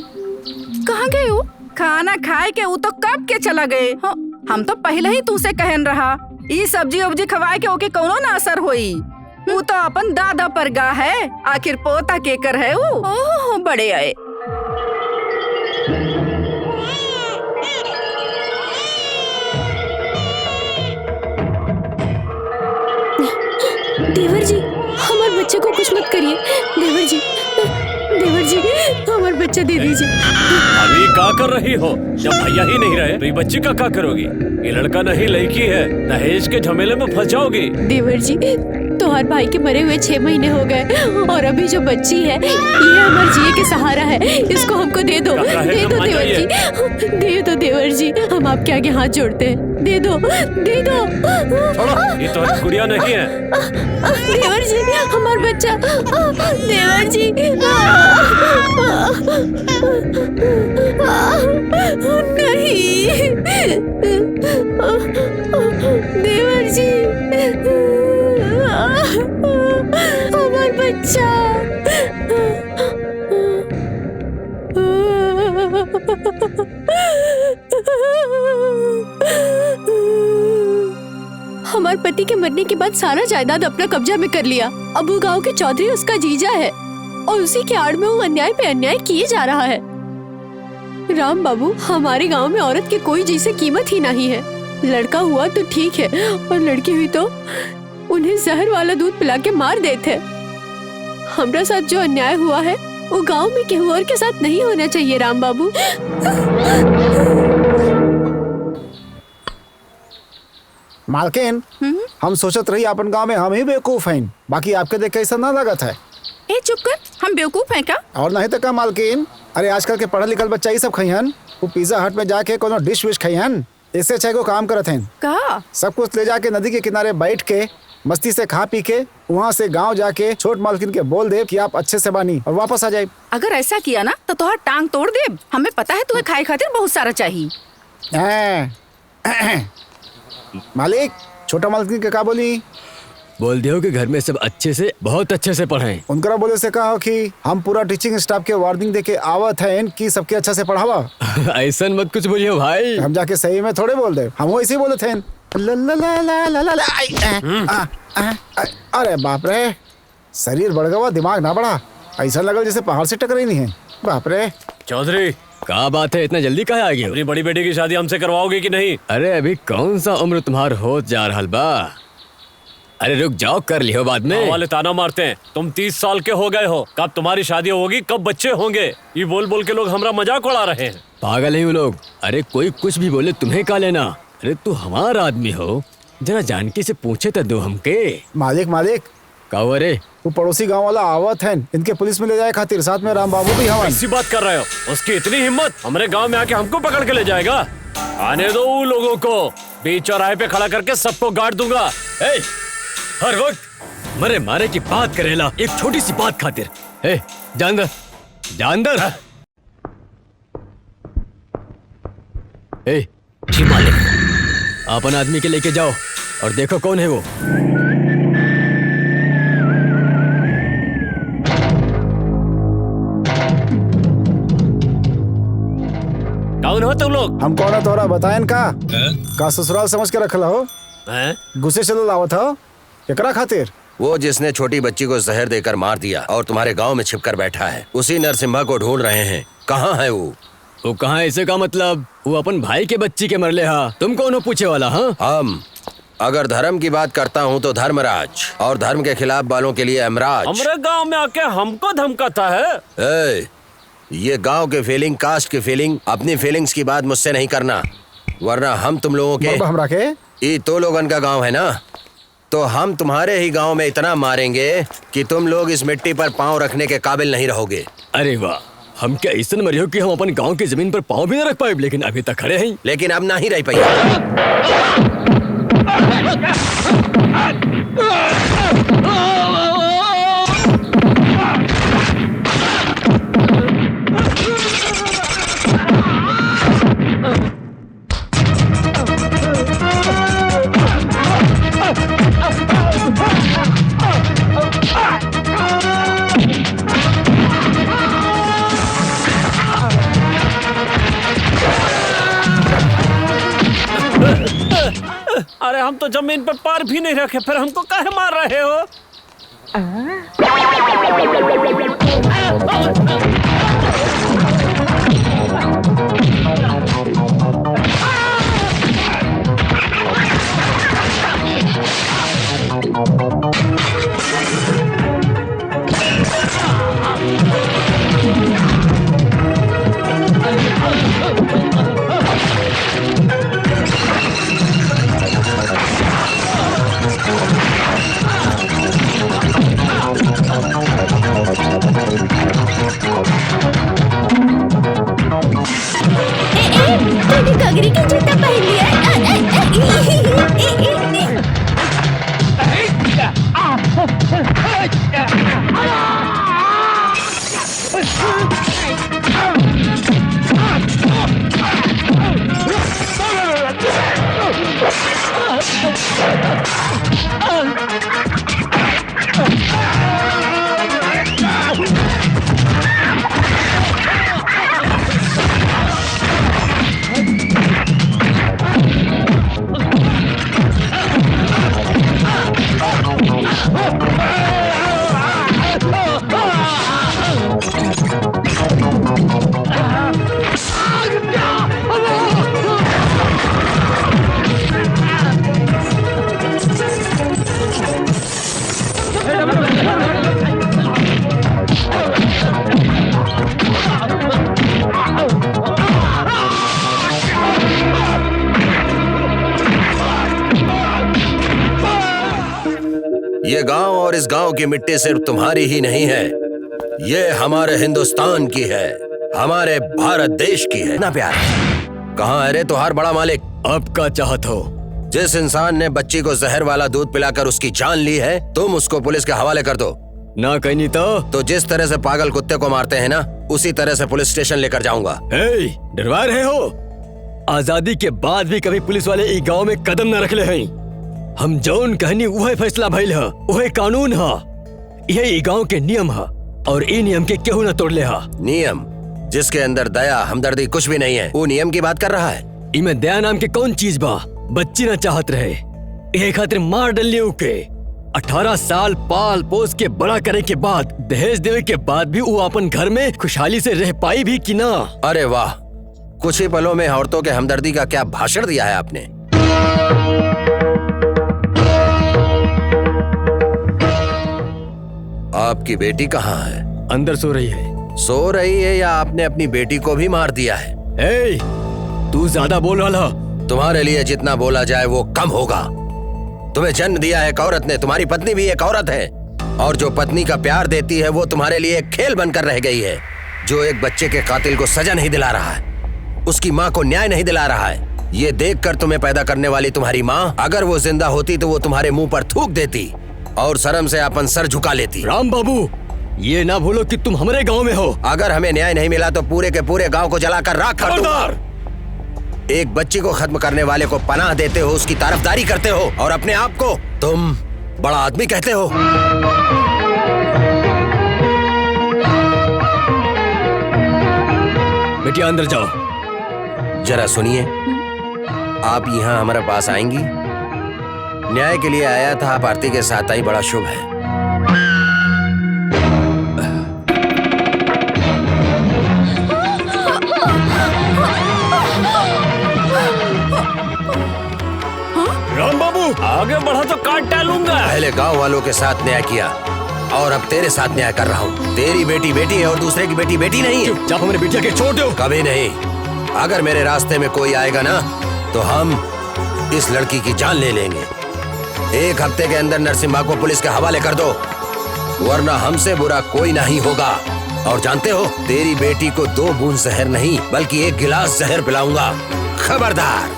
कहाँ गए हो? खाना खाए के वो तो कब के चला गए हो? हम तो पहले ही तुमसे कहन रहा ये सब्जी उब्जी खवाए के ओके कौनो ना असर होई। वो तो अपन दादा पर गा है, आखिर पोता केकर है वो। ओह बड़े आए। देवर जी हमारे बच्चे को कुछ मत करिए। देवर जी हमारे बच्चा दे दीजिए। अभी क्या कर रही हो? जब भैया ही नहीं रहे तो ये बच्ची का क्या करोगी? ये लड़का नहीं लड़की है, दहेज के झमेले में फंस जाओगी। देवर जी तोहार भाई के मरे हुए 6 महीने हो गए और अभी जो बच्ची है ये हमारे जिए के सहारा है। इसको हमको दे दो, दे दो देवर जी, दे दो देवर जी, हम आपके आगे हाथ जोड़ते हैं। दे दो, दे दो। ये तो गुड़िया नहीं है। देवर जी हमारा बच्चा, देवर जी नहीं, देवर जी हमारा बच्चा। हमारे पति के मरने के बाद सारा जायदाद अपना कब्जा में कर लिया। अब वो गांव के चौधरी उसका जीजा है और उसी के आड़ में वो अन्याय पे अन्याय किए जा रहा है। राम बाबू हमारे गांव में औरत की कोई जैसे कीमत ही नहीं है। लड़का हुआ तो ठीक है और लड़की हुई तो उन्हें जहर वाला दूध पिला के मार देते। हमारे साथ जो अन्याय हुआ है वो गांव में केहू और के साथ नहीं होना चाहिए। राम बाबू मालकिन हम सोचत रही अपन गांव में हम ही बेवकूफ हैं, बाकी आपके देख के ऐसा ना लगत है। ए चुप कर, हम बेवकूफ हैं क्या? और नहीं तो क्या मालकिन, अरे आजकल के पढ़ा लिखल बच्चा ही सब खइहन। वो पिज्जा हट में जाके कोनो डिश विश खइहन, इससे अच्छा को काम करत हैं। का सब कुछ ले जाके नदी के किनारे बैठ के मस्ती से खा पी के वहाँ से गांव जाके छोट मालकिन के बोल दे कि आप अच्छे से बानी और वापस आ जाए। अगर ऐसा किया ना तो तुहार टांग तोड़ दे। हमें पता है तुम्हें खाए खातिर बहुत सारा चाहिए। मालिक छोटा मालकिन के का बोली? बोल दियो कि घर में सब अच्छे से, बहुत अच्छे से पढ़ाएं। उनकरा बोले से कहा कि हम पूरा टीचिंग स्टाफ के वार्निंग देके आवत हैं कि सबके अच्छा से पढ़ावा। ऐसा मत कुछ बोलियो भाई। हम जाके सही में थोड़े बोल दे, हम वैसे ही बोले थे। अरे बाप रे, शरीर बढ़ गया दिमाग ना बढ़ा। ऐसा लगा जैसे पहाड़ से टकराई नहीं है। बाप रे चौधरी क्या बात है, इतना जल्दी कहाँ आ गए? अपनी बड़ी बेटी की शादी हमसे करवाओगे कि नहीं? अरे अभी कौन सा उम्र तुम्हार हो जा रहा बा? अरे रुक जाओ, कर लियो बाद में। वाले ताना मारते हैं तुम 30 साल के हो गए हो, कब तुम्हारी शादी होगी, कब बच्चे होंगे? ये बोल बोल के लोग हमारा मजाक उड़ा रहे हैं। पागल है वो लोग। अरे कोई कुछ भी बोले तुम्हें क्या लेना? अरे तू हमारा आदमी हो, जरा जानकी से पूछे तो दो हमके। मालिक का हुआ रे? वो पड़ोसी गांव वाला आवत है इनके पुलिस में ले जाए खातिर, साथ में राम बाबू भी हवन। ऐसी बात कर रहे हो? उसकी इतनी हिम्मत, हमारे गांव में आके हमको पकड़ के ले जाएगा? आने दो उन लोगों को, बीच चौराहे पे खड़ा करके सबको गाड़ दूंगा। हर वक्त मरे मारे की बात करेला, एक छोटी सी बात खातिर। जानदर जी मालिक। अपन आदमी के लेके जाओ और देखो कौन है वो। कौन हो तुम लोग? हम कौन है तोरा बताएं का ससुराल समझ के रखला हो? गुस्से चलो लावत हो एकरा खातिर? वो जिसने छोटी बच्ची को जहर देकर मार दिया और तुम्हारे गांव में छिपकर बैठा है, उसी नरसिम्हा को ढूंढ रहे हैं। कहाँ है वो कहाँ? ऐसे का मतलब? वो अपन भाई के बच्ची के मरले हा। तुम कौन हो पूछे वाला? हाँ हम अगर धर्म की बात करता हूँ तो धर्मराज, और धर्म के खिलाफ वालों के लिए यमराज। हमारे गांव में आके हमको धमकाता है? ये गांव के फीलिंग, कास्ट की फीलिंग, अपनी फीलिंग्स की बात मुझसे नहीं करना, वरना हम तुम लोगों के ये तो लोगन का गांव है ना, तो हम तुम्हारे ही गांव में इतना मारेंगे कि तुम लोग इस मिट्टी पर पांव रखने के काबिल नहीं रहोगे। अरे वाह, हम क्या ऐसा मरियो कि हम अपन गांव की जमीन पर पांव भी न रख पाए, लेकिन अभी तक खड़े हैं। लेकिन अब नहीं रह पाई। हम तो जमीन पर पैर भी नहीं रखे, फिर हमको काहे मार रहे हो? तूने गगरी का जूता पहन लिया ये गांव और इस गांव की मिट्टी सिर्फ तुम्हारी ही नहीं है, ये हमारे हिंदुस्तान की है, हमारे भारत देश की है ना प्यार। कहाँ है रे तुम्हारा बड़ा मालिक? अब का चाहत हो? जिस इंसान ने बच्ची को जहर वाला दूध पिलाकर उसकी जान ली है, तुम उसको पुलिस के हवाले कर दो। ना कहनी तो जिस तरह से पागल कुत्ते को मारते हैं ना, उसी तरह से पुलिस स्टेशन लेकर जाऊंगा। डरवा रहे हो? आजादी के बाद भी कभी पुलिस वाले ई गांव में कदम न रखले हैं। हम जौन कहनी वही फैसला भइल है, वही कानून है, यही गांव के नियम है और ई नियम के केहू न तोड़ले है। नियम जिसके अंदर दया हमदर्दी कुछ भी नहीं है, वो नियम की बात कर रहा है। इमे दया नाम के कौन चीज बा? बच्ची न चाहत रहे, यही खातिर मार डलिए उके। 18 साल पाल पोस के बड़ा करे के बाद, दहेज देवे के बाद भी वो अपन घर में खुशहाली से रह पाई भी कि ना? अरे वाह, कुछ ही पलों में औरतों के हमदर्दी का क्या भाषण दिया है आपने। आपकी बेटी कहाँ है? अंदर सो रही है। सो रही है या आपने अपनी बेटी को भी मार दिया है? तू ज्यादा बोल रहा। तुम्हारे लिए जितना बोला जाए वो कम होगा। तुम्हें जन्म दिया है एक औरत ने, तुम्हारी पत्नी भी एक औरत है, और जो पत्नी का प्यार देती है वो तुम्हारे लिए एक खेल बनकर रह गई है। जो एक बच्चे के कातिल को सजा नहीं दिला रहा है, उसकी माँ को न्याय नहीं दिला रहा है, ये देखकर तुम्हें पैदा करने वाली तुम्हारी माँ, अगर वो जिंदा होती तो वो तुम्हारे मुंह पर थूक देती और शर्म से अपन सर झुका लेती। राम बाबू, ये ना भूलो कि तुम हमारे गांव में हो। अगर हमें न्याय नहीं मिला तो पूरे के पूरे गांव को जलाकर राख कर दूंगा। एक बच्ची को खत्म करने वाले को पनाह देते हो, उसकी तरफदारी करते हो और अपने आप को तुम बड़ा आदमी कहते हो। बेटिया अंदर जाओ। जरा सुनिए, आप यहाँ हमारे पास आएंगी? न्याय के लिए आया था, आप आरती के साथ आई, बड़ा शुभ है। राम बाबू, आगे बढ़ा तो काट डालूंगा। पहले गांव वालों के साथ न्याय किया और अब तेरे साथ न्याय कर रहा हूँ। तेरी बेटी बेटी है और दूसरे की बेटी बेटी नहीं है। जब हमारे बेटिया के छोड़ दो। कभी नहीं। अगर मेरे रास्ते में कोई आएगा ना, तो हम इस लड़की की जान ले लेंगे। 1 हफ्ते के अंदर नरसिम्हा को पुलिस के हवाले कर दो, वरना हमसे बुरा कोई नहीं होगा। और जानते हो, तेरी बेटी को 2 बूंद जहर नहीं बल्कि 1 गिलास जहर पिलाऊंगा। खबरदार।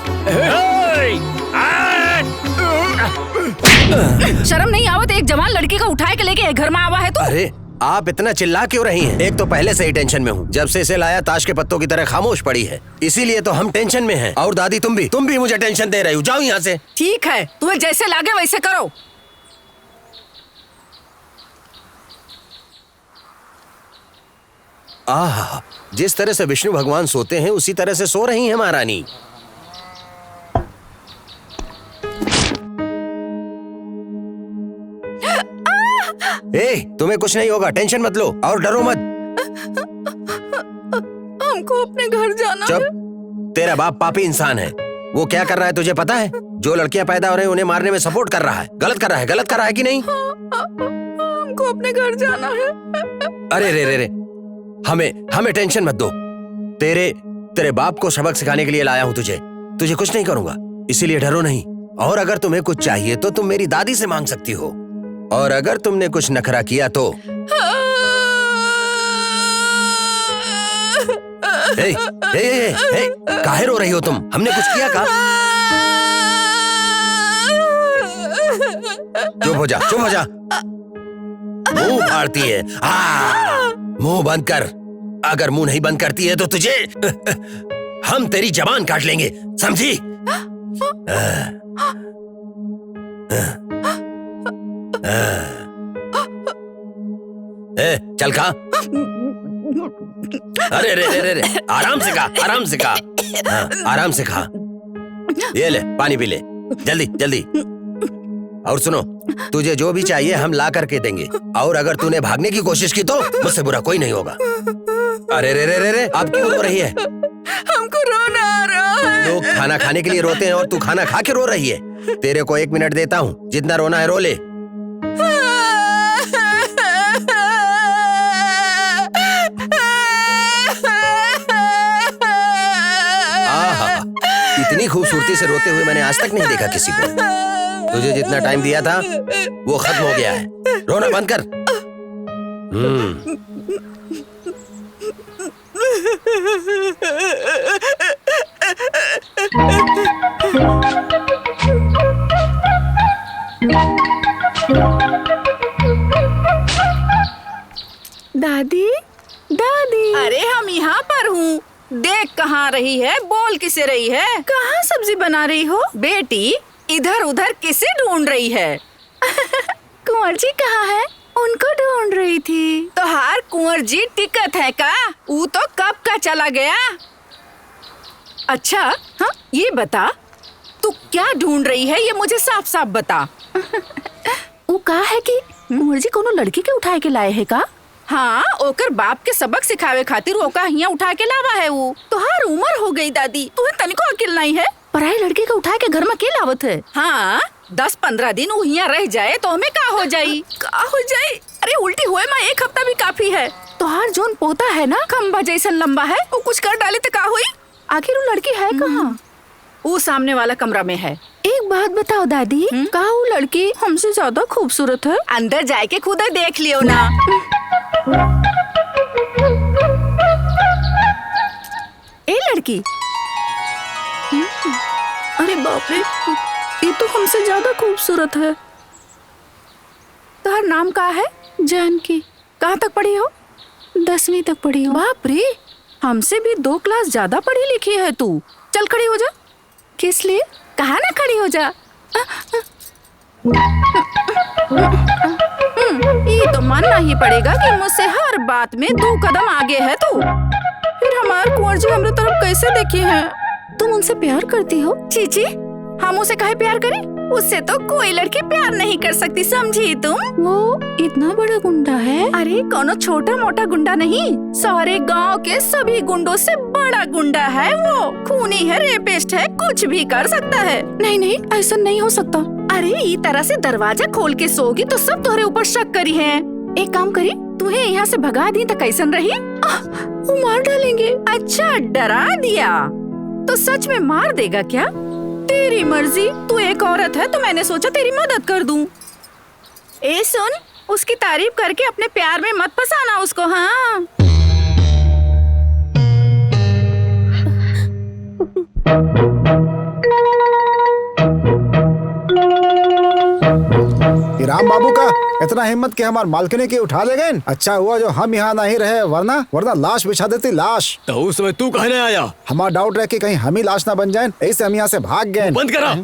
शर्म नहीं आवत? एक जवान लड़की का उठाए के लेके घर में आवा है तो? अरे आप इतना चिल्ला क्यों रही हैं? एक तो पहले से ही टेंशन में हूँ। जब से इसे लाया ताश के पत्तों की तरह खामोश पड़ी है, इसीलिए तो हम टेंशन में हैं। और दादी तुम भी मुझे टेंशन दे रही हो। जाओ यहाँ से। ठीक है, तुम्हें जैसे लागे वैसे करो। आह, जिस तरह से विष्णु भगवान सोते हैं उसी तरह से सो रही हैं महारानी। तुम्हें कुछ नहीं होगा, टेंशन मत लो और डरो मत। हमको अपने घर जाना है। चुप, तेरा बाप पापी इंसान है। वो क्या कर रहा है तुझे पता है? जो लड़कियां पैदा हो रही हैं उन्हें मारने में सपोर्ट कर रहा है। गलत कर रहा है कि नहीं? हमको अपने घर जाना है। अरे रे रे रे, हमें टेंशन मत दो। तेरे बाप को सबक सिखाने के लिए लाया हूँ तुझे कुछ नहीं करूंगा, इसीलिए डरो नहीं। और अगर तुम्हें कुछ चाहिए तो तुम मेरी दादी से मांग सकती हो, और अगर तुमने कुछ नखरा किया तो काहे रो रही हो तुम? हमने कुछ किया का? चुप हो जा। मुंह फाड़ती है। मुंह बंद कर। अगर मुंह नहीं बंद करती है तो तुझे हम तेरी जबान काट लेंगे, समझी? चल खा। अरे रे, आराम से खा। आराम से खा। ये ले, पानी पी ले, जल्दी। और सुनो, तुझे जो भी चाहिए हम ला करके देंगे, और अगर तूने भागने की कोशिश की तो मुझसे बुरा कोई नहीं होगा। अरे रे, आप क्यों रो रही है? हमको रोना आ रहा है। लोग खाना खाने के लिए रोते हैं और तू खाना खा के रो रही है। तेरे को 1 मिनट देता हूँ, जितना रोना है रो ले। इतनी खूबसूरती से रोते हुए मैंने आज तक नहीं देखा किसी को। तुझे जितना टाइम दिया था वो खत्म हो गया है, रोना बंद कर। दादी, अरे हम यहाँ पर हूँ। देख कहाँ रही है, बोल किसे रही है? कहाँ सब्जी बना रही हो? बेटी इधर उधर किसे ढूंढ रही है? कुंवर जी कहाँ है? उनको ढूंढ रही थी। तो हार कुंवर जी टिकट है का? वो तो कब का चला गया। अच्छा हाँ, ये बता तू क्या ढूंढ रही है, ये मुझे साफ साफ बता। वो कहा है कि कुंवर जी कोनो लड़की के उठाए के लाए है का? हाँ, ओकर बाप के सबक सिखावे खातिर ओका हिया उठा के लावा है। वो तो हर उम्र हो गई दादी, तुम्हें तनिको अकेल नहीं है? पराई लड़के को उठा के घर में के लावत है? हाँ, 10-15 दिन वो हिया रह जाए तो हमें का हो जाई? अरे उल्टी हुए माँ 1 हफ्ता भी काफी है। तो हर जोन पोता है ना, खम्बा जैसा लंबा है, वो कुछ कर डाले तो का हुई? आखिर वो लड़की है कहाँ? वो सामने वाला कमरा में है। एक बात बताओ दादी, का वो लड़की हमसे ज्यादा खूबसूरत है? अंदर जाके खुद देख लियो ना। ए लड़की, अरे बाप रे, ये तो हमसे ज्यादा खूबसूरत है। तुम्हारा नाम क्या है? जानकी। कहाँ तक पढ़ी हो? 10वीं तक पढ़ी हो। बाप रे, हमसे भी 2 क्लास ज्यादा पढ़ी लिखी है तू। चल खड़ी हो जा। किस लिए? कहा ना खड़ी हो जा। ये तो मानना ही पड़ेगा कि मुझसे हर बात में 2 कदम आगे है तू। फिर हमारे कुंवर जी हमारे तरफ कैसे देखी है? तुम उनसे प्यार करती हो? चीची, हम उसे काहे प्यार करें? उससे तो कोई लड़की प्यार नहीं कर सकती, समझी तुम? वो इतना बड़ा गुंडा है? अरे कोनो छोटा मोटा गुंडा नहीं, सारे गांव के सभी गुंडों से बड़ा गुंडा है वो। खूनी है, रेपिस्ट है, कुछ भी कर सकता है। नहीं, ऐसा नहीं हो सकता। अरे इस तरह से दरवाजा खोल के सोगी तो सब तुम्हारे ऊपर शक करी है। एक काम करी, तुम्हें यहाँ से भगा दी तो कैसन रही? वो मार डालेंगे। अच्छा, डरा दिया तो सच में मार देगा क्या? तेरी मर्जी, तू एक औरत है तो मैंने सोचा तेरी मदद कर दूं। ए सुन, उसकी तारीफ करके अपने प्यार में मत फंसाना उसको। हाँ, राम बाबू का इतना हिम्मत कि हमारे मालकिने की उठा ले गए। अच्छा हुआ जो हम यहाँ नहीं रहे, वरना लाश बिछा देती, लाश। तो उस समय तू कहने आया? हमारा डाउट रहे कि कहीं हम ही लाश ना बन जाए, इससे हम यहाँ से भाग गए। बंद करा।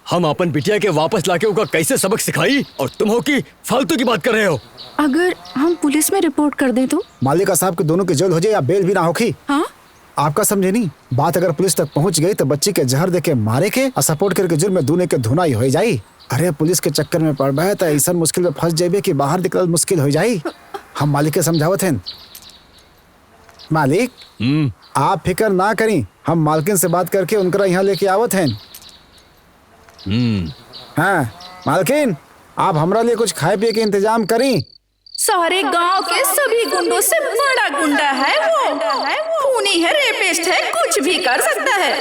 हम अपन बिटिया के वापस लाके उनका कैसे सबक सिखाई, और तुम हो कि फालतू की बात कर रहे हो? अगर हम पुलिस में रिपोर्ट कर दे तो? मालिका साहब के दोनों की जेल हो जाए या बेल भी ना होगी। हाँ? आपका समझे नहीं बात? अगर पुलिस तक पहुँच गई तो बच्ची के जहर देके मारे के और सपोर्ट करके जुर्म में दूने के धुनाई हो जाये। अरे पुलिस के चक्कर में पड़ गए तो ऐसा मुश्किल में फंस जाइबे कि बाहर निकल मुश्किल हो जाई। हम मालिक के समझावत हैं। मालिक आप फिक्र ना करी, हम मालकिन से बात करके उनका यहाँ लेके आवत हैं। हाँ मालकिन, आप हमरा लिए कुछ खाए पिए के इंतजाम करी। सारे गांव के सभी गुंडों से बड़ा गुंडा है वो। खूनी है, रेपिस्ट है, कुछ भी कर सकता है।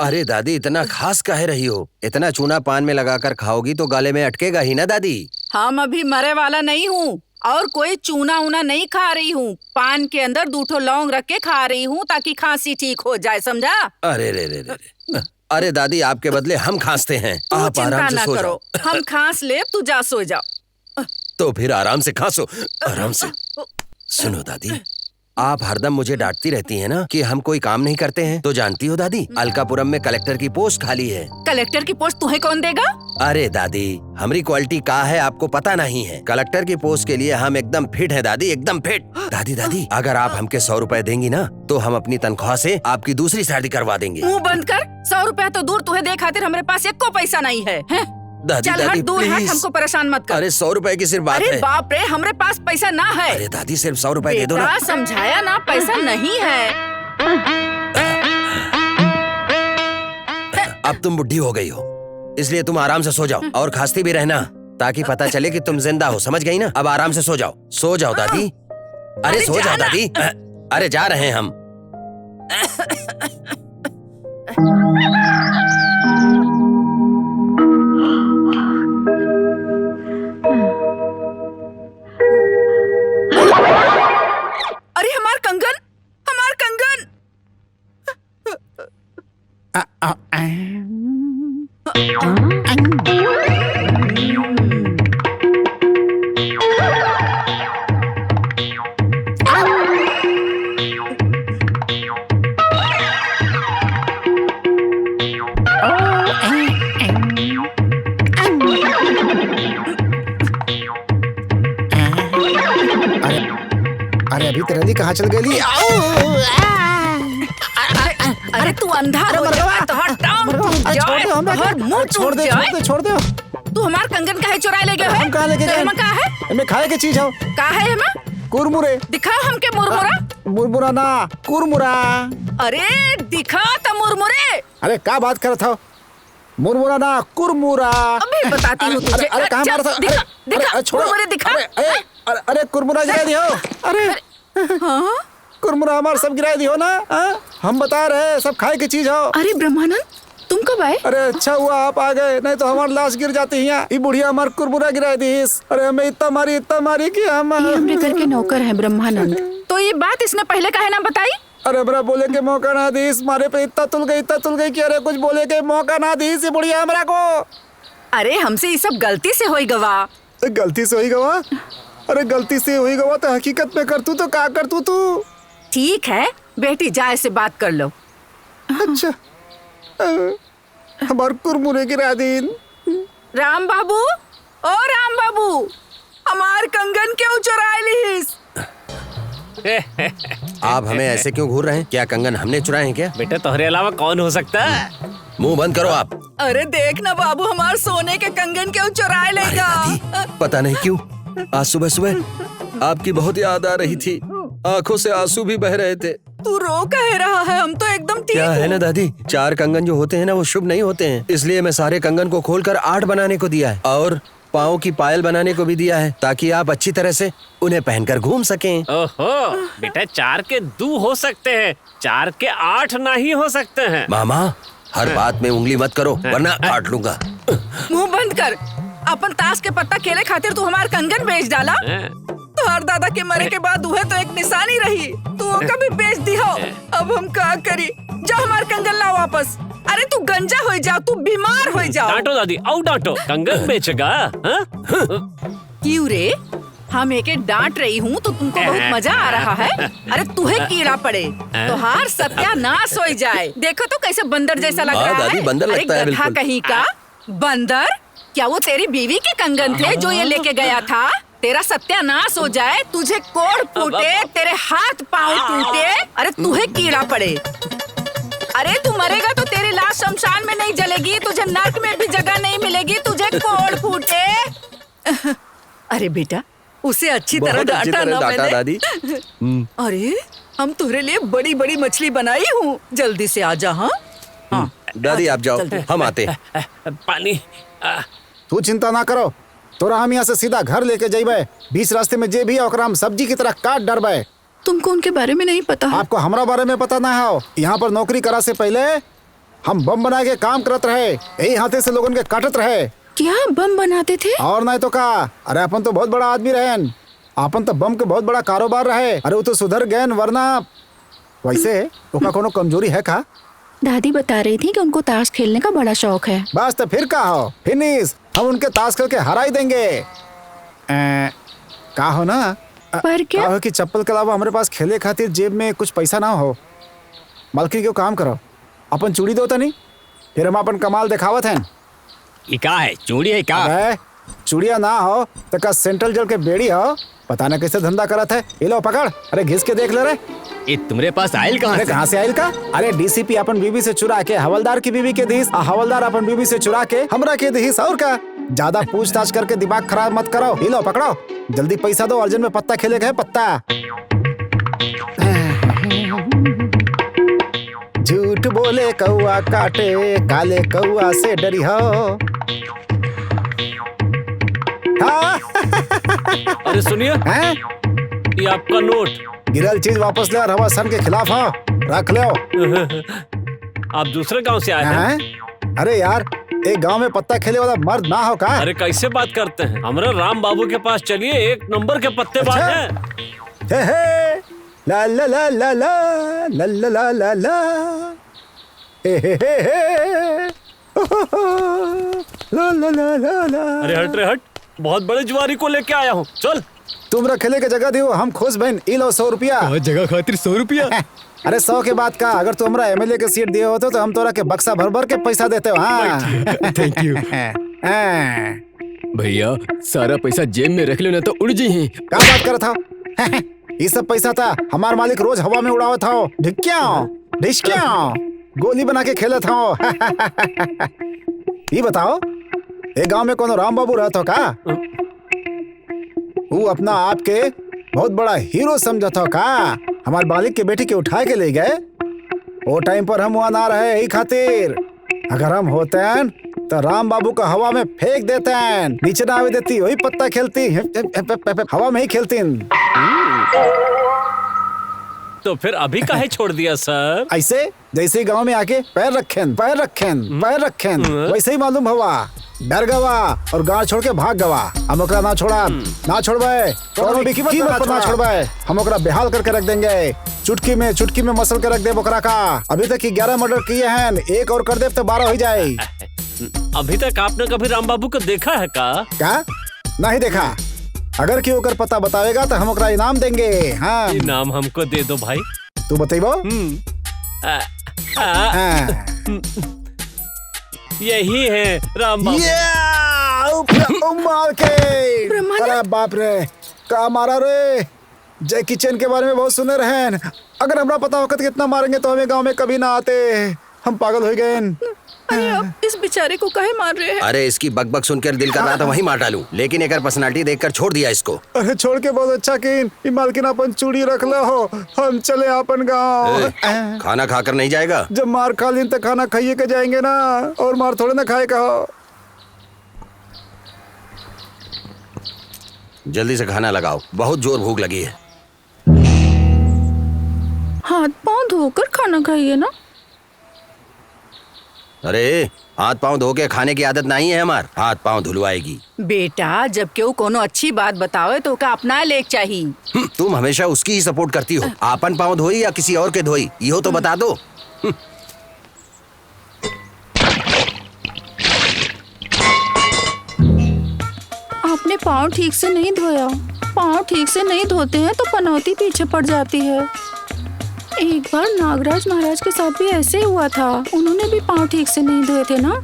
अरे दादी, इतना खास काहे रही हो? इतना चूना पान में लगाकर खाओगी तो गले में अटकेगा ही ना दादी। हम अभी मरे वाला नहीं हूँ और कोई चूना ऊना नहीं खा रही हूँ। पान के अंदर 2 ठो लौंग रख के खा रही हूँ ताकि खांसी ठीक हो जाए, समझा? अरे रे रे रे। अरे दादी, आपके बदले हम खांसते हैं। आप आराम से सो जाओ। हम खांस ले, तू जा सो जाओ। तो फिर आराम से खांसो, आराम से। सुनो दादी, आप हरदम मुझे डांटती रहती हैं ना कि हम कोई काम नहीं करते हैं। तो जानती हो दादी, अलकापुरम में कलेक्टर की पोस्ट खाली है। कलेक्टर की पोस्ट तुम्हें कौन देगा? अरे दादी, हमारी क्वालिटी का है आपको पता नहीं है। कलेक्टर की पोस्ट के लिए हम एकदम फिट है दादी, एकदम फिट। दादी, अगर आप हमके 100 रुपए देंगी ना तो हम अपनी तनख्वाह से आपकी दूसरी शादी करवा देंगे। मुंह बंद कर। 100 रुपया तो दूर, तुहे दे खातिर हमारे पास एको पैसा नहीं है। दादी, चल हट, दूर हट, हमको परेशान मत कर। अरे 100 रुपए की सिर्फ बात है। अरे बाप रे, हमारे पास पैसा ना है। अरे दादी, सिर्फ 100 रुपए दे दो ना। समझाया ना, पैसा नहीं है। अब तुम बुढ़ी हो गई हो, इसलिए तुम आराम से सो जाओ और खांसती भी रहना ताकि पता चले कि तुम जिंदा हो, समझ गई ना? अब आराम से सो जाओ दादी। अरे सो जाओ दादी। अरे जा रहे हैं हम। अरे हमार कंगन। अरे अभी तेरी कहाँ चल गई? अरे तू अंधा हो जा, तोहर टांग टूट जाए, तोहर मुंह टूट जाए। छोड़ दे। तू हमार कंगन काहे चुरा ले गए? हम कहाँ लेके गए? का है? इनमें खाए की चीज हो? का है हमें? कुरमुरे। दिखा हमके मुरमुरा। मुरमुरा ना, कुरमुरा। अरे दिखा तो मुरमुरे। अरे क्या बात करत हो? मुरमुरा ना, कुरमुरा। अभी बताती हूँ तुझे। अरे कहाँ मारा था? दिखा मुरमुरे दिखा। अरे कुरमुरा गिरा दियो। अरे हाँ? कुरमुरा हमारे सब गिरा दियो ना। हम बता रहे सब खाए की चीज हो। अरे ब्रह्मानंद, तुम कब आए? अरे अच्छा हुआ आप आ गए, नहीं तो हमारी लाश गिर जाती है। ये बुढ़िया हमारे कुरमुरा गिरा दी। अरे हमें इतना मारी कि हम ये हमरे घर के नौकर हैं ब्रह्मानंद। तो ये बात इसने पहले काहे ना बताई? अरे बड़ा बोले के मौका ना दी, मारे पे इतना तुल गई कि अरे कुछ बोले के मौका ना दी से बुढ़िया हमरा को। अरे हमसे ये सब गलती से होई गवा। गलती से हुई गवा? अरे गलती से हुई गवा तो हकीकत में करतू तो का करतू तू? ठीक है बेटी, जाए से बात कर लो। अच्छा हमार कुरमुरे गिरा दीन। राम बाबू, ओ राम बाबू, हमार कंगन क्यों चुरा लीस? आप हमें ऐसे क्यों घूर रहे हैं? क्या कंगन हमने चुराए हैं क्या? बेटा तोहरे अलावा कौन हो सकता है? मुंह बंद करो आप। अरे देख ना बाबू, हमार सोने के कंगन क्यों चुरा लेगा? पता नहीं क्यों आज सुबह सुबह आपकी बहुत याद आ रही थी, आंखों से आंसू भी बह रहे थे। तू रो कह रहा है? हम तो एकदम ठीक क्या है ना दादी, 4 कंगन जो होते हैं ना वो शुभ नहीं होते हैं, इसलिए मैं सारे कंगन को खोलकर 8 बनाने को दिया है। और पाँव की पायल बनाने को भी दिया है ताकि आप अच्छी तरह से उन्हें पहनकर घूम सकें। ओहो बेटा 4 के 2 हो सकते हैं, 4 के 8 नहीं हो सकते हैं। मामा हर बात में उंगली मत करो वरना काट लूंगा। मुंह बंद कर। अपन ताश के पत्ता खेले खातिर तू हमार कंगन बेच डाला। तुम्हार दादा के मरे के बाद उहे तो एक निशानी रही, तू वो कभी बेच दी हो। अब हम क्या करी? जाओ हमार कंगन लाओ वापस। अरे तू गंजा हो जाओ, तू बीमार हो जाओ। डांटो दादी, आओ डांटो, कंगन बेचेगा। हाँ? क्यों रे? हम एक डांट रही हूँ तो तुमको बहुत मजा आ रहा है। अरे तुहे कीड़ा पड़े तो हार सत्यानाश हो जाए। देखो तो कैसे बंदर जैसा लग रहा दादी, है। बंदर अरे लगता है गधा बिल्कुल। कहीं का बंदर। क्या वो तेरी बीवी के कंगन थे जो ये लेके गया था? तेरा सत्यानाश हो जाए, तुझे कोड़ फूटे, तेरे हाथ पाँव टूटे। अरे तुहे कीड़ा पड़े। अरे तू मरेगा तो तेरी लाश शमशान में नहीं जलेगी, तुझे नर्क में भी जगह नहीं मिलेगी, तुझे कोड़ फूटे। अरे बेटा उसे अच्छी तरह डांटा ना मैंने। दादी। अरे हम तुम्हारे लिए बड़ी बड़ी मछली बनाई हूँ, जल्दी से आ जा। हाँ दादी आप जाओ, हम आते। पानी। तू चिंता ना करो, तोरा हम यहाँ से सीधा घर लेके जाइबे। बीच रास्ते में जे भी है ओकरा हम सब्जी की तरह काट डरबे। तुमको उनके बारे में नहीं पता? आपको हमरा बारे में पता ना हो। यहाँ पर नौकरी करा से पहले हम बम बना के काम करत रहे, यही हाथे से लोगन के काटत रहे। क्या बम बनाते थे? और नहीं तो का। अरे अपन तो बहुत बड़ा आदमी रहेन, अपन तो बम के बहुत बड़ा कारोबार रहे। अरे वो तो सुधर गए वरना। वैसे ओका कोनो कमजोरी है का? दादी बता रही थी कि उनको ताश खेलने का बड़ा शौक है। बस तो फिर का हो, फिनिश। हम उनके ताश खेल के हरा ही देंगे। का हो ना, पर क्या? हो कि चप्पल के अलावा हमारे पास खेले खातिर जेब में कुछ पैसा ना हो। मालकिन क्यों काम करो, अपन चूड़ी दो तो नहीं, फिर हम अपन कमाल दिखावत हैं। ये का है? चूड़ी है का? अबे चूड़िया ना हो तो का सेंट्रल जेल के बेड़ी हो। पता ना कैसे धंधा करत है। ये लो पकड़। अरे घिस के देख ले रे। ये तुम्हारे पास आयल कहाँ अरे से? कहाँ से आयल का? अरे डीसीपी अपन बीबी से चुरा के हवलदार की बीबी के दीस, हवलदार अपन बीबी से चुरा के हमरा के दीस। और का ज्यादा पूछताछ करके दिमाग खराब मत करो। ये लो पकड़ो, जल्दी पैसा दो, अर्जेंट में पत्ता खेले गए पत्ता। झूठ बोले कौआ काटे, काले कौआ से डरी हो। हाँ? अरे सुनिए, हैं? ये आपका नोट। गिरल चीज वापस ले और हवा सन के खिलाफ हो, रख लो। आप दूसरे गांव से आए हैं? हैं? अरे यार एक गांव में पत्ता खेले वाला मर्द ना हो का? अरे कैसे बात करते हैं? हमारे राम बाबू के पास चलिए, 1 नंबर के पत्तेबाज अच्छा? हैं। हे हे, ला ला ला ला ला ला ला ला ला ला, हे हे हे हे, हो, हो, हो, ला ला ला ला ला। अरे हट रे हट, बहुत बड़े जुआरी को लेके आया हूँ, चल। तुमरा खेले के जगह दियो, हम खुश बहन। ई लो 100 रुपया। जगह खातिर 100 रुपया? अरे 100 के बाद का, अगर तू हमरा एमएलए के सीट दिए होते तो हम तोरा के बक्सा भर भर के पैसा देते हो। हाँ थैंक यू भैया, सारा पैसा जेब में रख लो ना तो उड़ जी ही। क्या बात कर था? ये सब पैसा था हमार मालिक रोज हवा में उड़ावत था। ढिक्क्याओ ढिक्क्याओ गोली बना के खेलत था। ये बताओ एक गांव में कोनो राम बाबू रहत हो का? वो अपना आप के बहुत बड़ा हीरो समझत हो का? हमार मालिक के बेटी के उठा के ले गए, वो टाइम पर हम वहाँ ना रहे, यही खातिर। अगर हम होते हैं तो राम बाबू को हवा में फेंक देते हैं, नीचे ना आवे देती, वही पत्ता खेलती, हवा में ही खेलती। तो फिर अभी काहे छोड़ दिया सर? ऐसे जैसे गांव में आके पैर रखें पैर रखें पैर रखें, वैसे ही मालूम हुआ। डर गवा और गांव छोड़ के भाग गवा। हम ओकरा ना छोड़ा, ना छोड़बे, कोनो भी कीमत पर ना छोड़बे। हम ओकरा बेहाल करके रख देंगे, चुटकी में मसल के रख दे ओकरा का। अभी तक 11 मर्डर किए हैं, एक और कर दे तो 12 हो जाए। अभी तक आपने कभी राम बाबू को देखा है का? क्या नहीं देखा? अगर क्यों कर पता बतावेगा तो हम ओकरा इनाम देंगे। हाँ इनाम हमको दे दो भाई। तू बताइबो। यही है राम बाबू। मार के, अरे बाप रे, का मारा रे। जैकी चैन के बारे में बहुत सुने रहे। अगर हमरा पता होगा तो कितना मारेंगे तो हमें गांव में कभी ना आते। हम पागल हो गए। अरे आप इस बेचारे को काहे मार रहे हैं? अरे इसकी बकबक सुनकर दिल कर रहा था वहीं मार डालूं, लेकिन एक पर्सनालिटी देखकर छोड़ दिया इसको। अरे छोड़ के बहुत अच्छा की मालकिन अपन चूड़ी रख लो हो, हम चले अपन गाँव। खाना खाकर नहीं जाएगा? जब मार खा लीन तो खाना खाइए के जाएंगे ना, और मार थोड़े ना खाए का हो। जल्दी से खाना लगाओ, बहुत जोर भूख लगी है। हाथ पाँव धोकर खाना खाइए ना। अरे हाथ पांव धो के खाने की आदत नहीं है हमार, हाथ पांव धुलवाएगी। बेटा जब केहू कोनो अच्छी बात बतावे तो का अपना लेक चाहिए। तुम हमेशा उसकी ही सपोर्ट करती हो। आपन पांव धोई या किसी और के धोई, यो तो बता दो। आपने पाँव ठीक से नहीं धोया। पाँव ठीक से नहीं धोते हैं तो पनौती पीछे पड़ जाती है। एक बार नागराज महाराज के साथ भी ऐसे ही हुआ था। उन्होंने भी पाँव ठीक से नहीं धोए थे ना,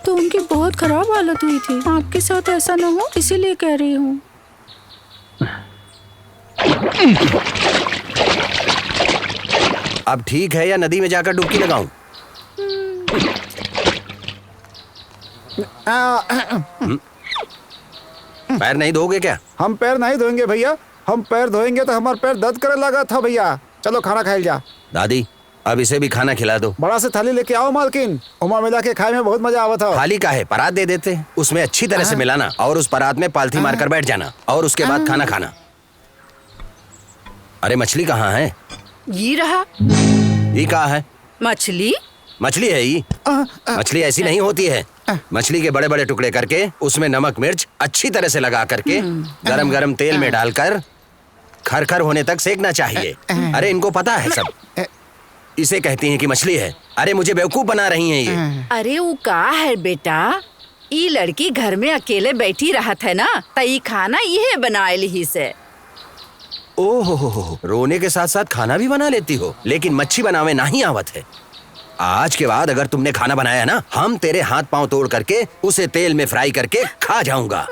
तो उनकी बहुत खराब हालत हुई थी। आपके साथ ऐसा न हो इसीलिए कह रही हूँ। अब ठीक है या नदी में जाकर डुबकी लगाऊं? पैर नहीं धोगे क्या? हम पैर नहीं धोएंगे भैया। हम पैर धोएंगे तो हमारे पैर दर्द करे लगा था भैया। चलो खाना खाए जा। दादी अब इसे भी खाना खिला दो। बड़ा से थाली लेके आओ मालकिन। उमा मिला के खाए में बहुत मजा आवा था। थाली का है, परात दे देते, उसमें अच्छी तरह से मिलाना और उस परात में पालथी मारकर बैठ जाना और उसके बाद खाना खाना। अरे मछली कहाँ है? ये रहा। ये कहाँ है? मछली? मछली है ये? मछली ऐसी नहीं होती है। मछली के बड़े बड़े टुकड़े करके उसमें नमक मिर्च अच्छी तरह से लगा करके गरम गरम तेल में डालकर खरखर होने तक सेकना चाहिए। अरे इनको पता है सब, इसे कहती हैं कि मछली है। अरे मुझे बेवकूफ बना रही हैं ये। अरे वो का है बेटा, ये लड़की घर में अकेले बैठी रहत है ना, तई खाना ये बनाए ली से। ओहो, रोने के साथ साथ खाना भी बना लेती हो, लेकिन मच्छी बनावे नहीं आवत है। आज के बाद अगर तुमने खाना बनाया ना, हम तेरे हाथ पांव तोड़ करके उसे तेल में फ्राई करके खा जाऊंगा।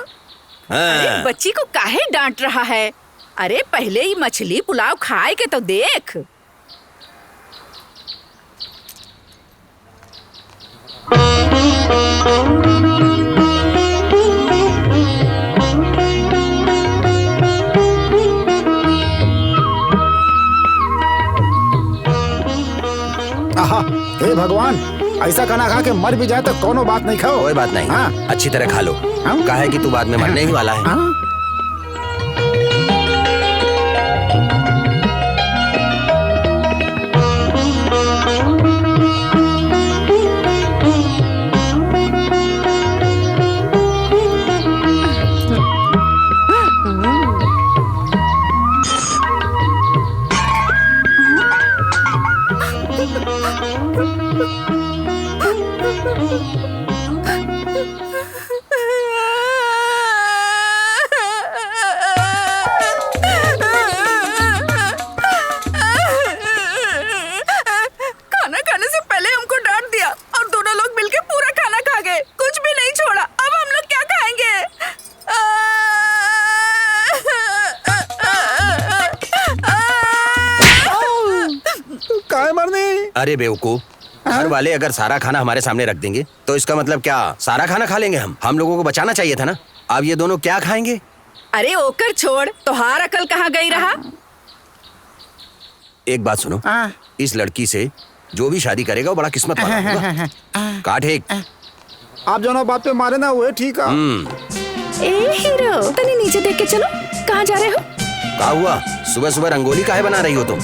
अरे बच्ची को काहे डांट रहा है? अरे पहले ही मछली पुलाव खाए के तो देख। आहा, हे भगवान, ऐसा खाना खा के मर भी जाए तो कोनो बात नहीं खाओ। कोई बात नहीं, हाँ। अच्छी तरह खा लो। काहे कि तू बाद में मरने ही वाला है। हाँ? खाना खाने से पहले हमको डांट दिया और दोनों लोग मिलके पूरा खाना खा गए, कुछ भी नहीं छोड़ा। अब हम लोग क्या खाएंगे? काहे मरनी? अरे बेवकूफ, घर वाले अगर सारा खाना हमारे सामने रख देंगे तो इसका मतलब क्या सारा खाना खा लेंगे हम? हम लोगों को बचाना चाहिए था ना। अब ये दोनों क्या खाएंगे? अरे ओकर छोड़, तोहार अकल कहाँ गई रहा? एक बात सुनो, इस लड़की से जो भी शादी करेगा वो बड़ा किस्मत वाला होगा। काट एक। आप जो ना बात पे मारे ना वो ठीक है। ए हीरो, तनी नीचे देख के चलो। कहाँ जा रहे हो? क्या हुआ? सुबह सुबह रंगोली काहे बना रही हो तुम?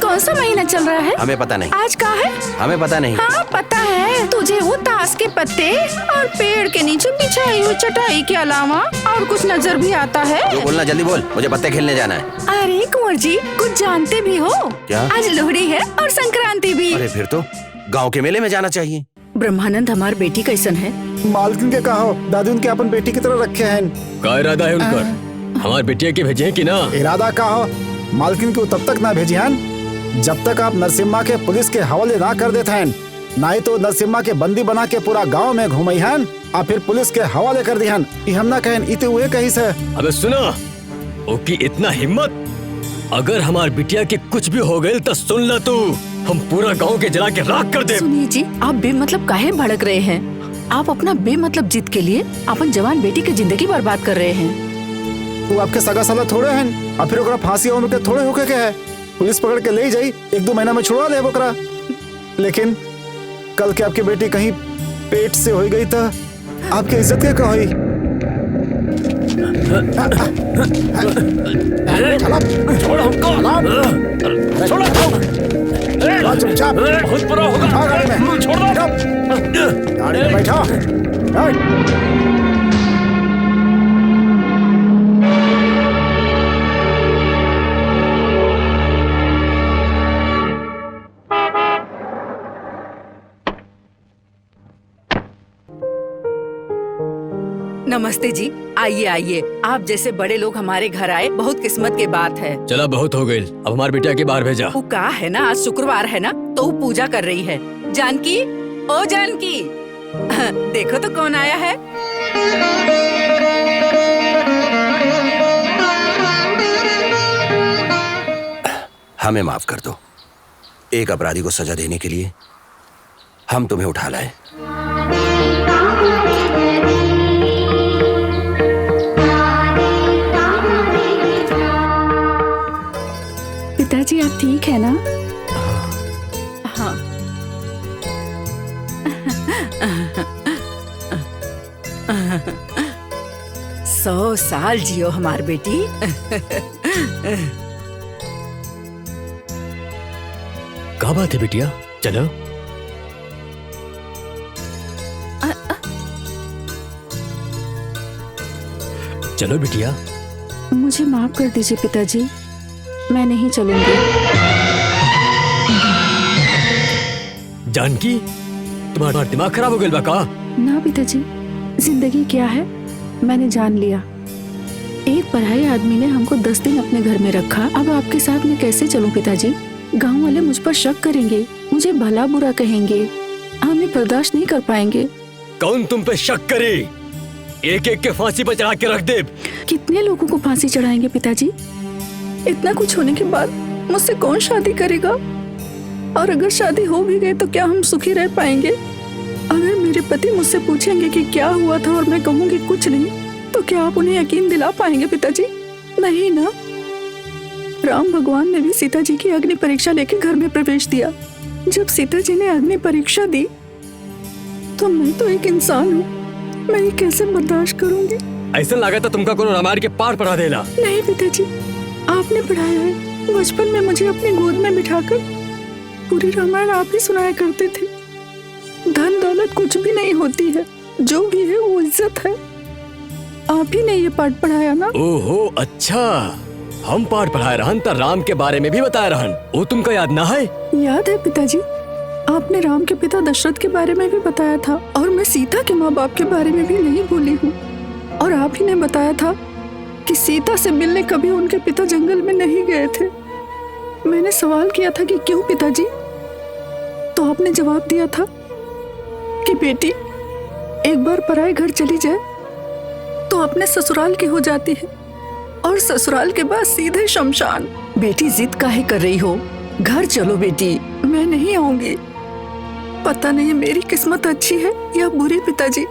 कौन सा महीना चल रहा है? हमें पता नहीं। आज का है? हमें पता नहीं। हाँ पता है तुझे, वो ताश के पत्ते और पेड़ के नीचे बिछाई हुई चटाई के अलावा और कुछ नजर भी आता है? जो बोलना जल्दी बोल, मुझे पत्ते खेलने जाना है। अरे कुंवर जी, कुछ जानते भी हो क्या? आज लोहड़ी है और संक्रांति भी। अरे फिर तो गांव के मेले में जाना चाहिए। ब्रह्मानंद हमार बेटी कैसन है? मालकिन के कहो, दादी उनके अपन बेटी की तरह रखे हैं। क्या इरादा है उनका? हमारे बेटिया के भेजे हैं कि ना? इरादा का हो, मालकिन को तब तक ना भेजी हैं जब तक आप नरसिम्हा के पुलिस के हवाले ना कर देते हैं। नहीं तो नरसिम्हा के बंदी बना के पूरा गांव में घूमई हैं और फिर पुलिस के हवाले कर दी हैं। हम ना कहें इते हुए कहीं से। अबे सुना, ओकी इतना हिम्मत? अगर हमार बिटिया के कुछ भी हो गए तो सुन ला तू, हम पूरा गांव के जला के राख कर दे। सुनिए जी, आप बेमतलब काहे भड़क रहे हैं? आप अपना बेमतलब जिद के लिए अपन जवान बेटी की जिंदगी बर्बाद कर रहे हैं। वो आपके सगा साला थोड़े हैं और फिर ओकरा फांसी उम्र के थोड़े होके के है। पुलिस पकड़ के ले जाई, 1-2 महीना में छुड़वा ले ओकरा। लेकिन कल के आपकी बेटी कहीं पेट से हो गई तो आपकी इज्जत क्या कहोई? छोड़ हमको। छोड़ो। चुपचाप बहुत बुरा होगा। गाड़ी में छोड़ दो। गाड़ी में बैठो। नमस्ते जी, आइए आइए। आप जैसे बड़े लोग हमारे घर आए बहुत किस्मत की बात है। चला बहुत हो गई, अब हमारे बिटिया के बाहर भेजा। वो कहा है ना आज शुक्रवार है ना, तो वो पूजा कर रही है। जानकी, ओ जानकी, देखो तो कौन आया है। हमें माफ कर दो। एक अपराधी को सजा देने के लिए हम तुम्हें उठा लाए। पिताजी आप ठीक है ना? हाँ। 100 साल जियो हमार बेटी। क्या बात है बिटिया, चलो। चलो बिटिया। मुझे माफ कर दीजिए पिताजी, मैं नहीं चलूंगी। जानकी, तुम्हारा दिमाग खराब हो गया का? ना पिताजी, जिंदगी क्या है मैंने जान लिया। एक पराये आदमी ने हमको 10 दिन अपने घर में रखा, अब आपके साथ मैं कैसे चलूं पिताजी? गांव वाले मुझ पर शक करेंगे, मुझे भला बुरा कहेंगे, हमें बर्दाश्त नहीं कर पाएंगे। कौन तुम पे शक करे? एक एक के फांसी पर चढ़ा के रख दे। कितने लोगों को फांसी चढ़ाएंगे पिताजी? इतना कुछ होने के बाद मुझसे कौन शादी करेगा? और अगर शादी हो भी गई तो क्या हम सुखी रह पाएंगे? अगर मेरे पति मुझसे पूछेंगे कि क्या हुआ था और मैं कहूँगी कुछ नहीं, तो क्या आप उन्हें यकीन दिला पाएंगे पिताजी? नहीं ना। राम भगवान ने भी सीता जी की अग्नि परीक्षा लेके घर में प्रवेश दिया। जब सीता जी ने अग्नि परीक्षा दी तो मैं तो एक इंसान हूँ, मैं ये कैसे बर्दाश्त करूंगी? ऐसा लगा था तुमका कोनो रामायण के पाठ पढ़ा देला। नहीं पिताजी, आपने पढ़ाया है। बचपन में मुझे अपनी गोद में बिठाकर पूरी रामायण आप ही सुनाया करते थे। धन दौलत कुछ भी नहीं होती है, जो भी है वो इज्जत है। आप ही ने ये पाठ पढ़ाया ना? ओहो अच्छा, हम पाठ पढ़ाए रहन तो राम के बारे में भी बताया रहन, वो तुमको याद ना है? याद है पिताजी, आपने राम के पिता दशरथ के बारे में भी बताया था, और मैं सीता के माँ बाप के बारे में भी नहीं भूली हूँ। और आप ही ने बताया था कि सीता से मिलने कभी उनके पिता जंगल में नहीं गए थे। मैंने सवाल किया था कि क्यों पिताजी, तो आपने जवाब दिया था कि बेटी एक बार पराए घर चली जाए तो अपने ससुराल की हो जाती है, और ससुराल के बाद सीधे शमशान। बेटी जिद काहे कर रही हो? घर चलो बेटी। मैं नहीं आऊंगी। पता नहीं मेरी किस्मत अच्छी है या बुरी पिताजी,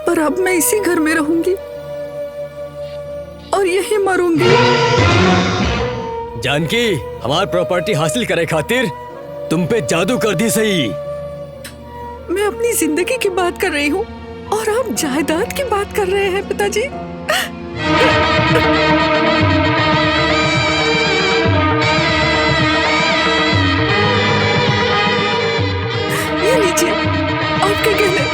पर अब मैं इसी घर में रहूंगी और यही मरूंगी। जानकी, हमारी प्रॉपर्टी हासिल करे खातिर तुम पे जादू कर दी सही। मैं अपनी जिंदगी की बात कर रही हूँ और आप जायदाद की बात कर रहे हैं पिताजी। ये लीजिए आपके गहने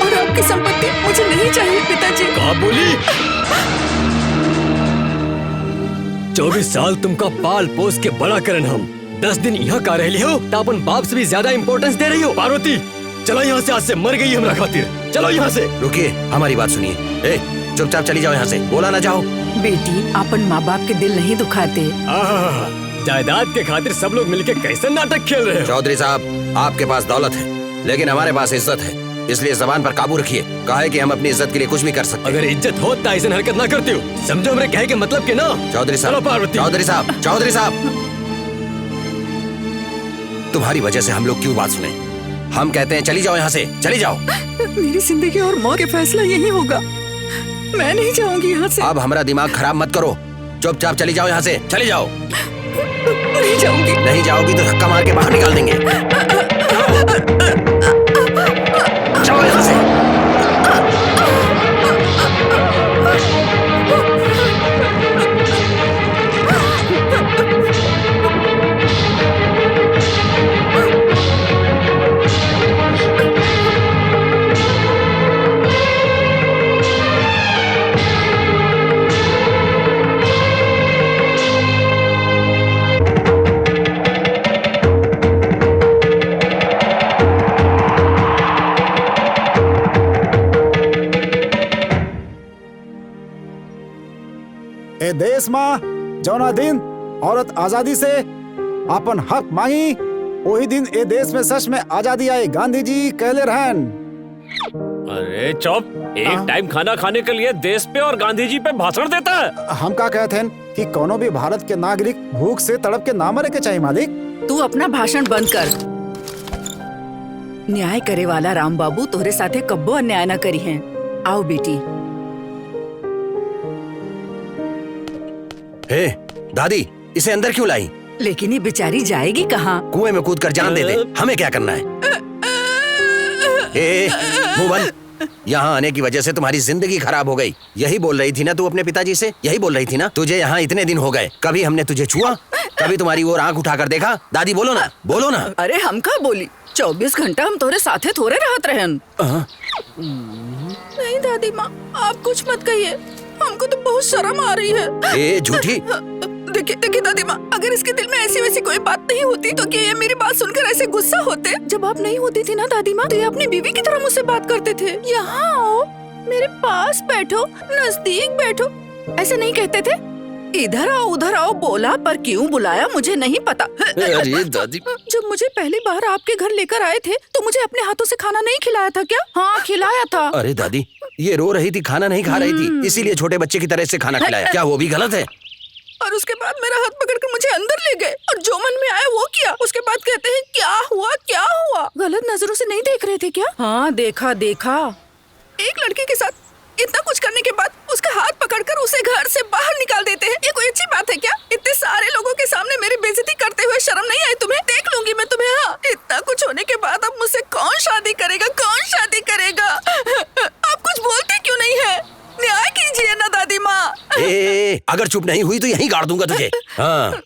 और आपकी संपत्ति मुझे नहीं चाहिए पिताजी। क्या बोली? 24 साल तुमका पाल पोस के बड़ा करन हम 10 दिन यहाँ का रह लियो तो अपन बाप से भी ज्यादा इम्पोर्टेंस दे रही हो। पार्वती चलो यहाँ से, आज से मर गई हमरा खातिर। चलो यहाँ से। रुकिए, हमारी बात सुनिए। चुपचाप चली जाओ यहाँ से, बोला ना जाओ। बेटी अपन माँ बाप के दिल नहीं दुखाते। जायदाद के खातिर सब लोग मिलके कैसे नाटक खेल रहे हो? चौधरी साहब, आपके पास दौलत है लेकिन हमारे पास इज्जत है, इसलिए जबान पर काबू रखिए। कहा है कि हम अपनी इज्जत के लिए कुछ भी कर सकते हैं। अगर इज्जत हो तो ऐसे हरकत ना करती हो, समझो हमरे कहे के मतलब के ना। चौधरी चलो साहब, पार्वती। चौधरी साहब, चौधरी साहब, तुम्हारी वजह से हम लोग क्यों बात सुने? हम कहते हैं चली जाओ यहाँ से, चली जाओ। मेरी जिंदगी और मौत का फैसला यही होगा। मैं नहीं जाऊंगी यहाँ से। अब हमारा दिमाग खराब मत करो, चुपचाप चली जाओ यहाँ से, चली जाओ। नहीं जाऊंगी। नहीं जाओगी तो धक्का मार के बाहर निकाल देंगे। जाओ यहाँ से। देश माँ जौना दिन औरत आजादी से अपन हक मांगी वही दिन ए देश में सच में आजादी आई। गांधी जी कहले रहन। अरे चुप, एक टाइम खाना खाने के लिए देश पे और गांधी जी पे भाषण देता है। हम का कहते हैं कि कोनो भी भारत के नागरिक भूख से तड़प के ना मरे के चाहिए मालिक। तू अपना भाषण बंद कर। न्याय करे वाला राम बाबू तोहरे साथे कब्बो अन्याय न करी हैं। आओ बेटी। हे दादी, इसे अंदर क्यों लाई? लेकिन ये बेचारी जाएगी कहाँ? कुएं में कूद कर जान दे दे, हमें क्या करना है? मुंह बंद। यहाँ आने की वजह से तुम्हारी जिंदगी खराब हो गई। यही बोल रही थी ना तू अपने पिताजी से? यही बोल रही थी ना? तुझे यहाँ इतने दिन हो गए, कभी हमने तुझे छुआ? कभी तुम्हारी ओर आंख उठाकर देखा? दादी बोलो ना, बोलो ना। अरे हम का बोली? 24 घंटा हम तोरे साथे थोड़े रहत रहन। नहीं दादी माँ, आप कुछ मत कहिए, हमको तो बहुत शर्म आ रही है। ए झूठी। देखिए दादी माँ, अगर इसके दिल में ऐसी वैसी कोई बात नहीं होती तो क्या ये मेरी बात सुनकर ऐसे गुस्सा होते? जब आप नहीं होती थी ना दादी माँ, तो ये अपनी बीवी की तरह मुझसे बात करते थे। यहाँ आओ, मेरे पास बैठो, नजदीक बैठो, ऐसे नहीं कहते थे? इधर आओ उधर आओ बोला, पर क्यों बुलाया मुझे नहीं पता। अरे दादी, जब मुझे पहली बार आपके घर लेकर आए थे तो मुझे अपने हाथों से खाना नहीं खिलाया था क्या? हाँ खिलाया था। अरे दादी, ये रो रही थी, खाना नहीं खा रही थी, इसीलिए छोटे बच्चे की तरह से खाना खिलाया। क्या वो भी गलत है? और उसके बाद मेरा हाथ पकड़कर मुझे अंदर ले गए और जो मन में आया वो किया। उसके बाद कहते हैं क्या हुआ क्या हुआ? गलत नजरों से नहीं देख रहे थे क्या? हाँ देखा। एक लड़की के साथ इतना कुछ करने के बाद उसका हाथ पकड़कर उसे घर से बाहर निकाल देते हैं। ये कोई अच्छी बात है क्या? इतने सारे लोगों के सामने मेरी बेइज्जती करते हुए शर्म नहीं आई तुम्हें? देख लूंगी मैं तुम्हें। हाँ, इतना कुछ होने के बाद अब मुझसे कौन शादी करेगा? आप कुछ बोलते क्यों नहीं है? न्याय कीजिए ना दादी माँ। अगर चुप नहीं हुई तो यहीं गाड़ दूंगा तुझे। हाँ।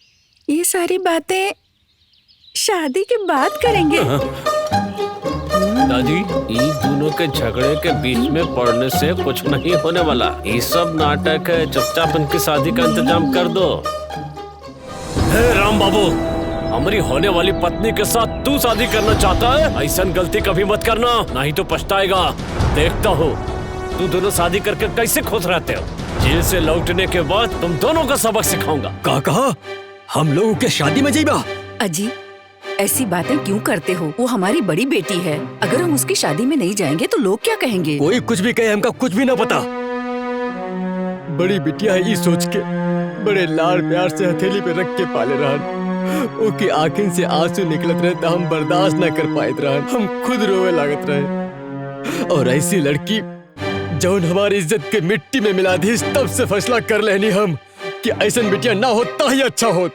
ये सारी बातें शादी के बाद करेंगे। दादी, इन दोनों के झगड़े के बीच में पड़ने से कुछ नहीं होने वाला। ये सब नाटक है, चुपचाप इनकी शादी का इंतजाम कर दो। हे राम बाबू, हमारी होने वाली पत्नी के साथ तू शादी करना चाहता है? ऐसा गलती कभी मत करना, नहीं तो पछताएगा। देखता हूँ तू दोनों शादी करके कैसे खुश रहते हो। जेल से लौटने के बाद तुम दोनों को सबक सिखाऊंगा। कहा हम लोगों के शादी में जाइबा? अजी, ऐसी बातें क्यों करते हो? वो हमारी बड़ी बेटी है, अगर हम उसकी शादी में नहीं जाएंगे तो लोग क्या कहेंगे? कोई कुछ भी कहे, हमका कुछ भी ना पता। बड़ी बिटिया है, ये सोच के बड़े लाड़ प्यार से हथेली पे रख के पाले रहन। ओके आंखें से आंसू निकलत रहे तो हम बर्दाश्त न कर पाए रहन, हम खुद रोवे लागत रहे। और ऐसी लड़की जौन हमारी इज्जत के मिट्टी में मिला दी, तब से फैसला कर लेनी हम कि ऐसा बिटिया ना होता ही अच्छा हो।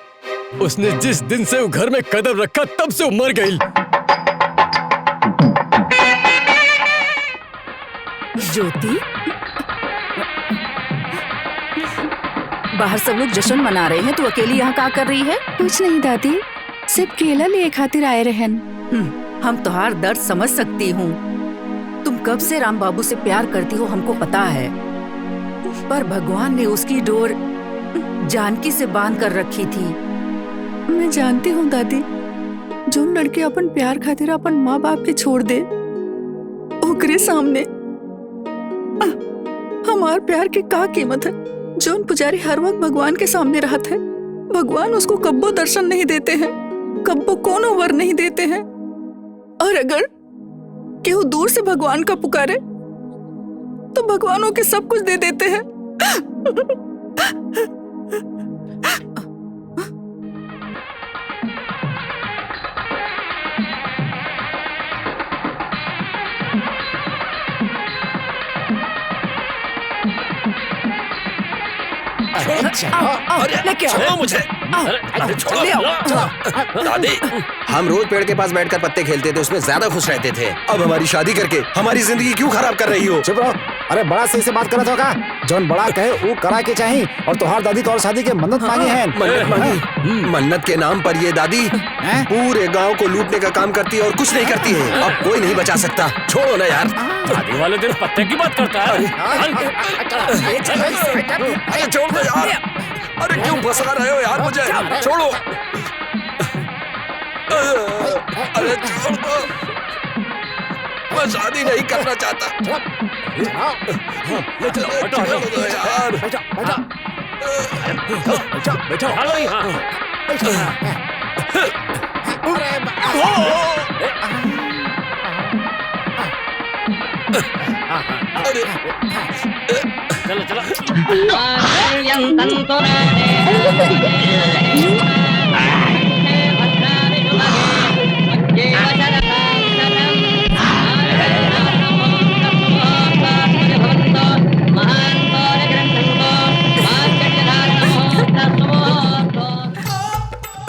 उसने जिस दिन से वो घर में कदम रखा तब से वो मर गई। ज्योति, बाहर सब लोग जश्न मना रहे हैं, तू अकेली यहाँ क्या कर रही है? कुछ नहीं दादी, सिर्फ केला लिए खातिर आए रहन। हम तुम्हार दर्द समझ सकती हूँ। तुम कब से राम बाबू से प्यार करती हो हमको पता है, पर भगवान ने उसकी डोर जानकी से बांध कर रखी थी। मैं जानती हूँ दादी, जो लड़के अपन प्यार खातिर अपन माँ बाप के छोड़ दे, ओकरे सामने हमार प्यार की का कीमत है? जोन पुजारी हर वक्त भगवान के सामने रहते हैं, भगवान उसको कब्बो दर्शन नहीं देते हैं, कब्बो कोनो वर नहीं देते हैं। और अगर केहू दूर से भगवान का पुकारे तो भगवानों के सब कुछ दे देते हैं। छोड़ो मुझे। अरे छोड़ो। दादी, हम रोज पेड़ के पास बैठकर पत्ते खेलते थे, उसमें ज्यादा खुश रहते थे। अब हमारी शादी करके हमारी जिंदगी क्यों खराब कर रही हो? चुप रहो। अरे बड़ा सही से बात करत होगा। जौन बड़ा कहे वो करा के चाहिए। और तुहार दादी तो और शादी के मन्नत मांगी है। मन्नत मांगी? मन्नत के नाम पर ये दादी पूरे गांव को लूटने का काम करती है और कुछ नहीं करती है। अब कोई नहीं बचा सकता। छोड़ो ना यार। शादी वाले दिन पत्ते की बात करता है। अरे छोड़ दो यार। अरे क्यों फंसा रहे हो यार मुझे? छोड़ो। अरे छोड़ दो, मैं शादी नहीं करना चाहता। बैठो हालो ही हाँ चलो चलो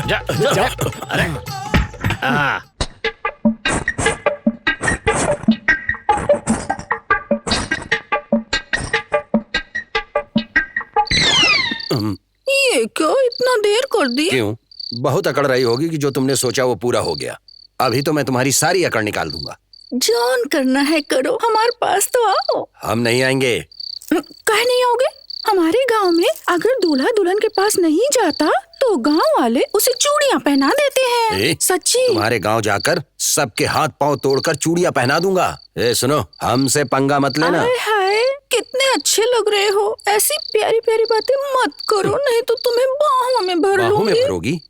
जा जा अरे हाँ ये क्यों इतना देर कर दी? क्यों? बहुत अकड़ रही होगी कि जो तुमने सोचा वो पूरा हो गया। अभी तो मैं तुम्हारी सारी अकड़ निकाल दूंगा। जॉन करना है करो, हमारे पास तो आओ। हम नहीं आएंगे। कहे नहीं आओगे? हमारे गांव में अगर दूल्हा दुल्हन के पास नहीं जाता तो गांव वाले उसे चूड़ियां पहना देते हैं। सच्ची? तुम्हारे गांव जाकर सबके हाथ पांव तोड़कर चूड़ियां पहना दूंगा। सुनो, हमसे पंगा मत लेना। हाय हाय, कितने अच्छे लग रहे हो। ऐसी प्यारी प्यारी बातें मत करो, नहीं तो तुम्हें बाहों में भर लूंगी। बाहों में भरोगी?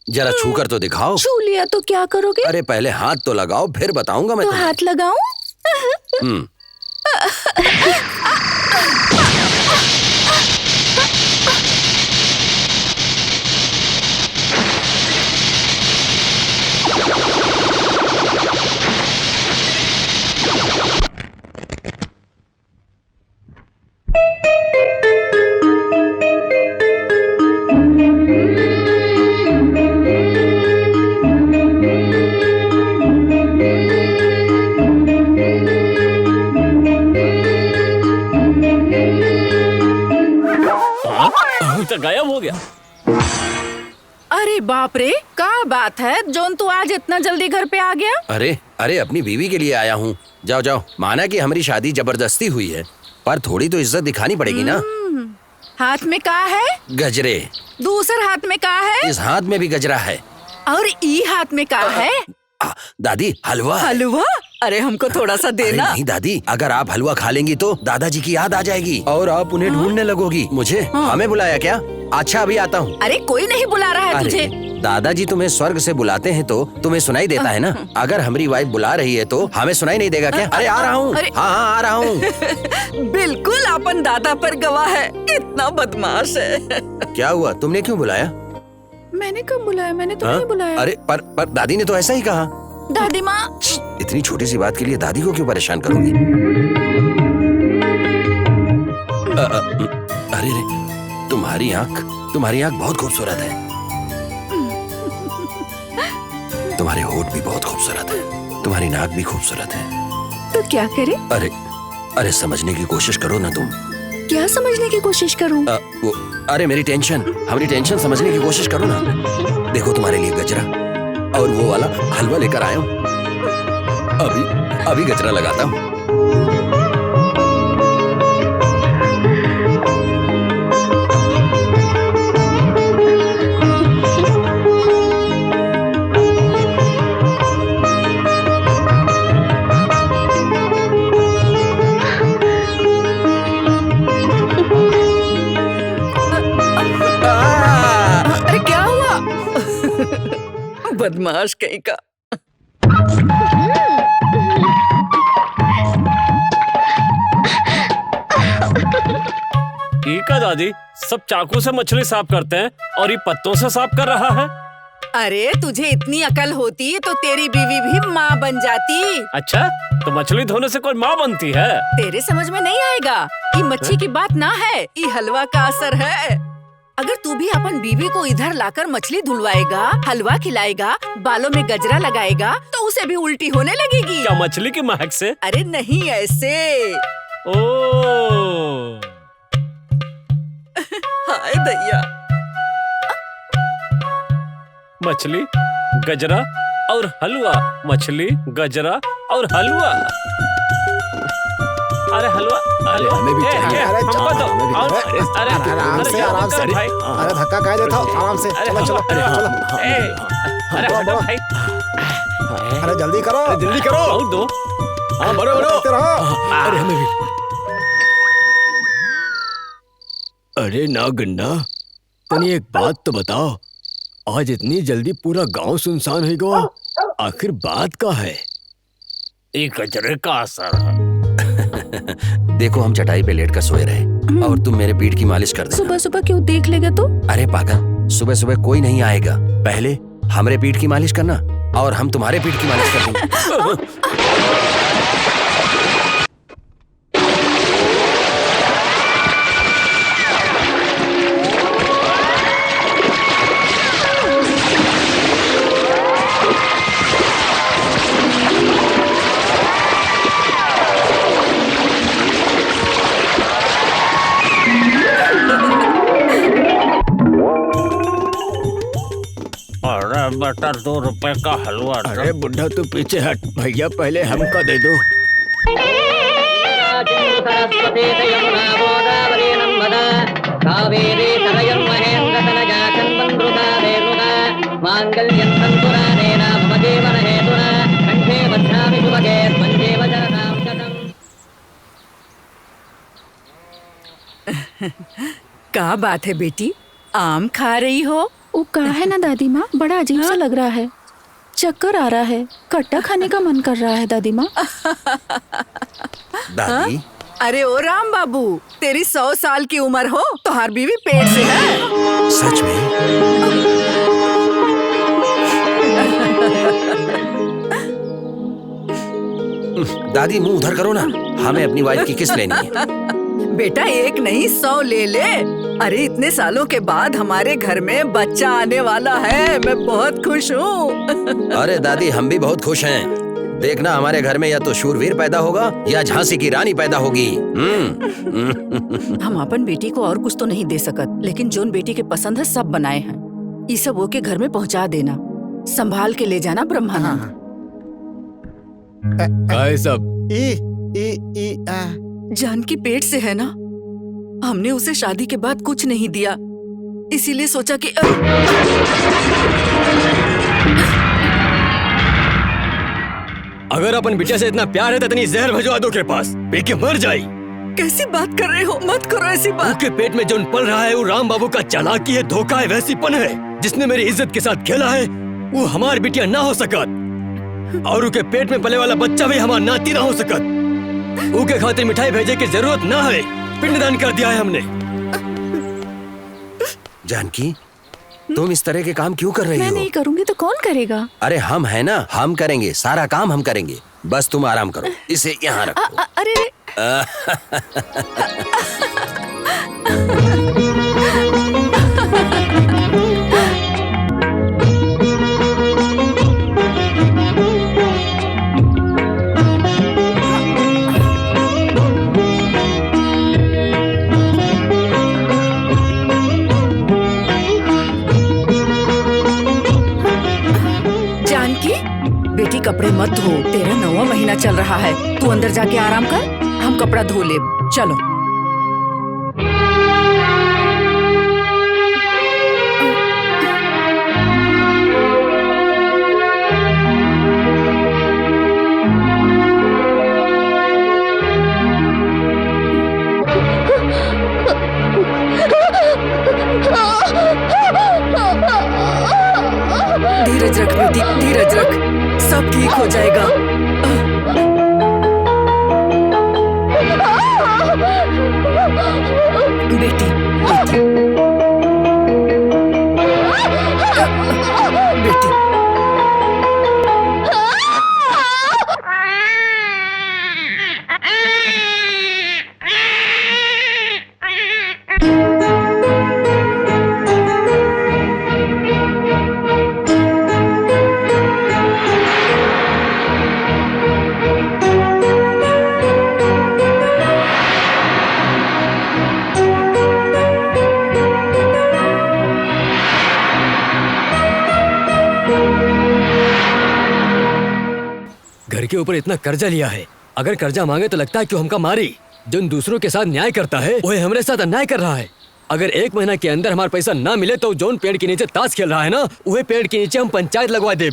जरा छू कर तो दिखाओ। छू लिया तो क्या करोगे? अरे पहले हाथ तो लगाओ, फिर बताऊंगा मैं तो तुम्हें। हाथ लगाऊं? तो गायब हो गया। अरे बाप रे, क्या बात है जोन, तू आज इतना जल्दी घर पे आ गया? अरे अरे अपनी बीवी के लिए आया हूँ। जाओ जाओ, माना कि हमारी शादी जबरदस्ती हुई है, पर थोड़ी तो इज्जत दिखानी पड़ेगी ना। हाथ में क्या है? गजरे। दूसर हाथ में क्या है? इस हाथ में भी गजरा है। और ई हाथ में क्या है? दादी, हलवा। हलवा? अरे हमको थोड़ा सा देना। नहीं दादी, अगर आप हलवा खा लेंगी तो दादाजी की याद आ जाएगी और आप उन्हें ढूंढने लगोगी। मुझे? हमें बुलाया क्या? अच्छा अभी आता हूँ। अरे कोई नहीं बुला रहा है तुझे। दादाजी तुम्हें स्वर्ग से बुलाते हैं तो तुम्हें सुनाई देता है ना। अगर हमारी वाइफ बुला रही है तो हमें सुनाई नहीं देगा क्या? अरे आ रहा हूँ। हाँ हाँ आ रहा हूँ। बिल्कुल अपन दादा पर गवाह है, इतना बदमाश है। क्या हुआ, तुमने क्यों बुलाया? मैंने कब बुलाया? मैंने तो नहीं बुलाया। अरे पर दादी ने तो ऐसा ही कहा। दादी माँ। इतनी छोटी सी बात के लिए दादी को क्यों परेशान करोगी? अरे रे, तुम्हारी आँख बहुत खूबसूरत है। तुम्हारे होठ भी बहुत खूबसूरत है, तुम्हारी नाक भी खूबसूरत है। तो क्या करे? अरे समझने की कोशिश करो ना तुम। क्या समझने की कोशिश करूं? अरे मेरी टेंशन, हमारी टेंशन समझने की कोशिश करो ना। देखो तुम्हारे लिए गजरा और वो वाला हलवा लेकर आया हूँ। अभी गजरा लगाता हूँ। अरे क्या हुआ? बदमाश कहीं का। ठीक है दादी, सब चाकू से मछली साफ करते हैं और ये पत्तों से साफ कर रहा है। अरे तुझे इतनी अकल होती तो तेरी बीवी भी माँ बन जाती। अच्छा, तो मछली धोने से कोई माँ बनती है? तेरे समझ में नहीं आएगा। ये मच्छी की बात ना है, ये हलवा का असर है। अगर तू भी अपन बीवी को इधर लाकर मछली धुलवाएगा, हलवा खिलाएगा, बालों में गजरा लगाएगा तो उसे भी उल्टी होने लगेगी। क्या मछली की महक से? अरे नहीं ऐसे। ओह, हाय दैया। मछली, गजरा और हलवा, मछली, गजरा और हलवा। अरे हलवा, अरे हमें भी चाहिए। अरे हमको दो। अरे आराम से आराम से भाई। अरे धक्का काहे देता हो? आराम से चलो चलो चलो। अरे हटो भाई। अरे जल्दी करो, जल्दी करो। और दो। हाँ बड़ो करते रहो। अरे हमें भी। अरे ना गन्ना, तनी एक बात तो बताओ, आज इतनी जल्दी पूरा गांव सुनसान हो गया, आखिर बात का है? ये कचरे का असर है। देखो हम चटाई पे लेट कर सोए रहे और तुम मेरे पीठ की मालिश कर देना। सुबह सुबह क्यों देख लेगा तो? अरे पागल, सुबह सुबह कोई नहीं आएगा, पहले हमरे पीठ की मालिश करना और हम तुम्हारे पीठ की मालिश कर देंगे। अरे बेटा 2 रुपए का हलवा। अरे बुढ़ा तू पीछे हट, भैया पहले हमका दे दो। क्या बात है बेटी, आम खा रही हो? वो कहा है ना दादी माँ, बड़ा अजीब सा लग रहा है, चक्कर आ रहा है, खट्टा खाने का मन कर रहा है दादी माँ। दादी, अरे ओ राम बाबू, तेरी 100 साल की उम्र हो, तोहार बीवी पेट से है। सच में? दादी मुंह उधर करो ना, हमें अपनी वाइफ की किस लेनी है। बेटा 1 नहीं 100 ले ले। अरे इतने सालों के बाद हमारे घर में बच्चा आने वाला है, मैं बहुत खुश हूँ। अरे दादी हम भी बहुत खुश हैं। देखना हमारे घर में या तो शूरवीर पैदा होगा या झांसी की रानी पैदा होगी। हम अपन बेटी को और कुछ तो नहीं दे सकत, लेकिन जोन बेटी के पसंद है सब बनाए हैं। ये सब ओके घर में पहुँचा देना, संभाल के ले जाना ब्रह्मानंद। काय सब जानकी पेट से है ना, हमने उसे शादी के बाद कुछ नहीं दिया, इसीलिए सोचा कि अगर अपन बिटिया से इतना प्यार है तो इतनी जहर भिजवा दो के पास, पी के मर जाए। कैसी बात कर रहे हो, मत करो ऐसी बात। उसके पेट में जो पल रहा है वो राम बाबू का चालाकी है, धोखा है, वैसी पन है। जिसने मेरी इज्जत के साथ खेला है वो हमारी बिटिया ना हो सकत, और उसके पेट में पले वाला बच्चा भी हमारा नाती ना हो सकत। उनके खातिर मिठाई भेजे की जरूरत ना है, पिंडदान कर दिया है हमने। जानकी, तुम इस तरह के काम क्यों कर रही हो? मैं नहीं करूँगी तो कौन करेगा? अरे हम है ना, हम करेंगे, सारा काम हम करेंगे, बस तुम आराम करो, इसे यहाँ रखो। अरे बेटी कपड़े मत धो, तेरा 9वां महीना चल रहा है, तू अंदर जाके आराम कर, हम कपड़ा धो ले। चलो। धीरज रख बेटी, धीरज रख, सब ठीक हो जाएगा। बेटी, बेटी, बेटी। घर के ऊपर इतना कर्जा लिया है, अगर कर्जा मांगे तो लगता है क्यों हमका मारी। जो दूसरों के साथ न्याय करता है वही हमारे साथ अन्याय कर रहा है। अगर 1 महीना के अंदर हमारा पैसा ना मिले तो जोन पेड़ के नीचे ताश खेल रहा है ना, वही पेड़ के नीचे हम पंचायत लगवा दे।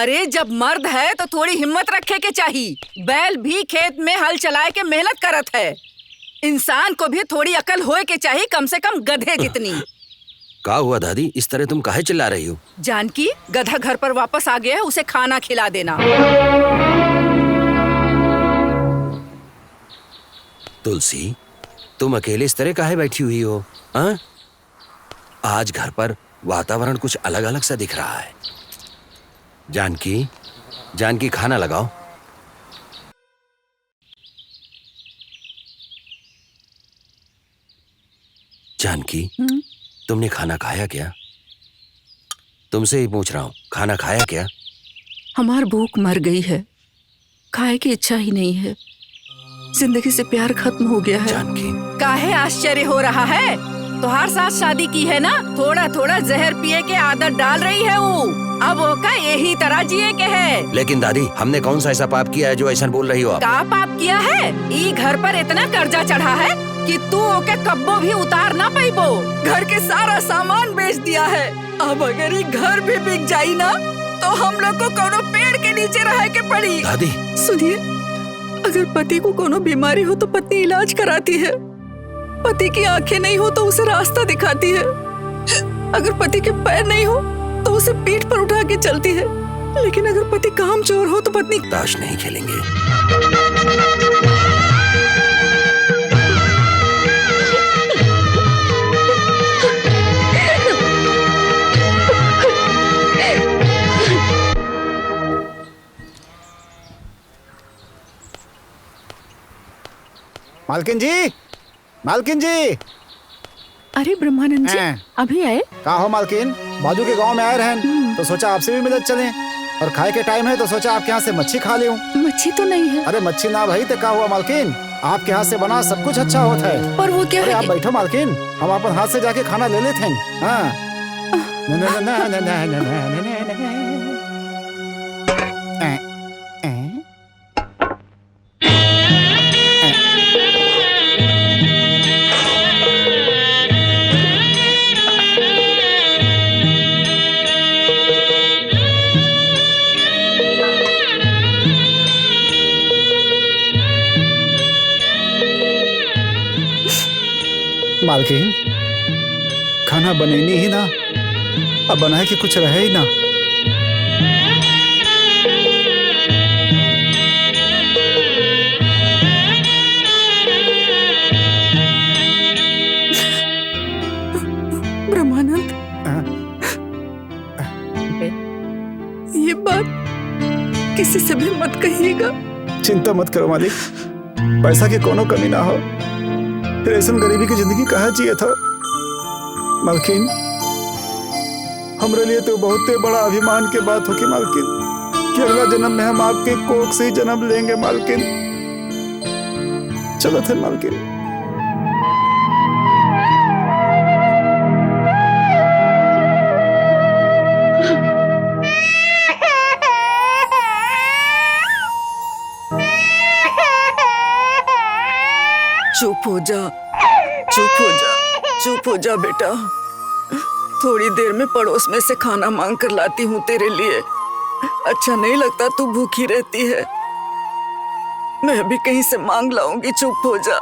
अरे जब मर्द है तो थोड़ी हिम्मत रखे के चाहिए। बैल भी खेत में हल चलाए के मेहनत करत है। इंसान को भी थोड़ी अकल होए के चाहिए, कम से कम गधे जितनी। क्या हुआ दादी, इस तरह तुम काहे चिल्ला रही हो? जानकी, गधा घर पर वापस आ गया है, उसे खाना खिला देना। तुलसी, तुम अकेले इस तरह काहे बैठी हुई हो? हाँ? आज घर पर वातावरण कुछ अलग अलग सा दिख रहा है। जानकी, जानकी खाना लगाओ। जानकी, तुमने खाना खाया क्या? तुमसे ही पूछ रहा हूँ, खाना खाया क्या? हमार भूख मर गई है, खाए की इच्छा ही नहीं है। जिंदगी से प्यार खत्म हो गया है। जानकी, काहे आश्चर्य हो रहा है? तोहार साथ शादी की है ना, थोड़ा थोड़ा जहर पिए के आदत डाल रही है वो। अब ओका यही तरह जिए के है। लेकिन दादी, हमने कौन सा ऐसा पाप किया है जो ऐसा बोल रही हो आप? का पाप किया है? ई घर पर इतना कर्जा चढ़ा है कि तू ओके कब्बो भी उतार ना पाइबो। घर के सारा सामान बेच दिया है। अब अगर ये घर भी बिक जाई ना तो हम लोग को कोनो पेड़ के नीचे रह के पड़ी। दादी सुनिए, अगर पति को कोनो बीमारी हो तो पत्नी इलाज कराती है। पति की आंखें नहीं हो तो उसे रास्ता दिखाती है। अगर पति के पैर नहीं हो तो उसे पीठ पर उठा के चलती है। लेकिन अगर पति कामचोर हो तो पत्नी ताश नहीं खेलेंगे। मालकिन जी, मालकिन जी। अरे ब्रह्मानंद जी, अभी आए? कहा हो मालकिन? बाजू के गांव में आए रहन तो सोचा आपसे भी मिलत चलें, और खाए के टाइम है तो सोचा आपके यहाँ से मच्छी खा लूं। मच्छी तो नहीं है। अरे मच्छी ना भाई तो क्या हुआ मालकिन, आपके हाथ से बना सब कुछ अच्छा होता है। पर वो क्या अरे है? आप बैठो मालकिन, हम अपन हाथ से जाके खाना ले लेते हैं। हाँ। न, न, न, न, न, न, न, न, न, न, न। मालकिन, खाना बनेनी ही ना, अब बनाए कि कुछ रहे ही ना। ब्रह्मानंद, ये बात किसी से भी मत कहिएगा। चिंता मत करो मालिक, पैसा की कोनो कमी ना हो, फिर ऐसा गरीबी की जिंदगी कहाँ जिए था। मालकिन, हमरे लिए तो बहुत बड़ा अभिमान के बात होगी मालकिन, कि अगला जन्म में हम आपके कोख से ही जन्म लेंगे मालकिन। चलो थे मालकिन। चुप हो जा, चुप हो जा, चुप हो जा बेटा। थोड़ी देर में पड़ोस में से खाना मांग कर लाती हूँ तेरे लिए। अच्छा नहीं लगता तू भूखी रहती है, मैं भी कहीं से मांग लाऊंगी। चुप हो जा।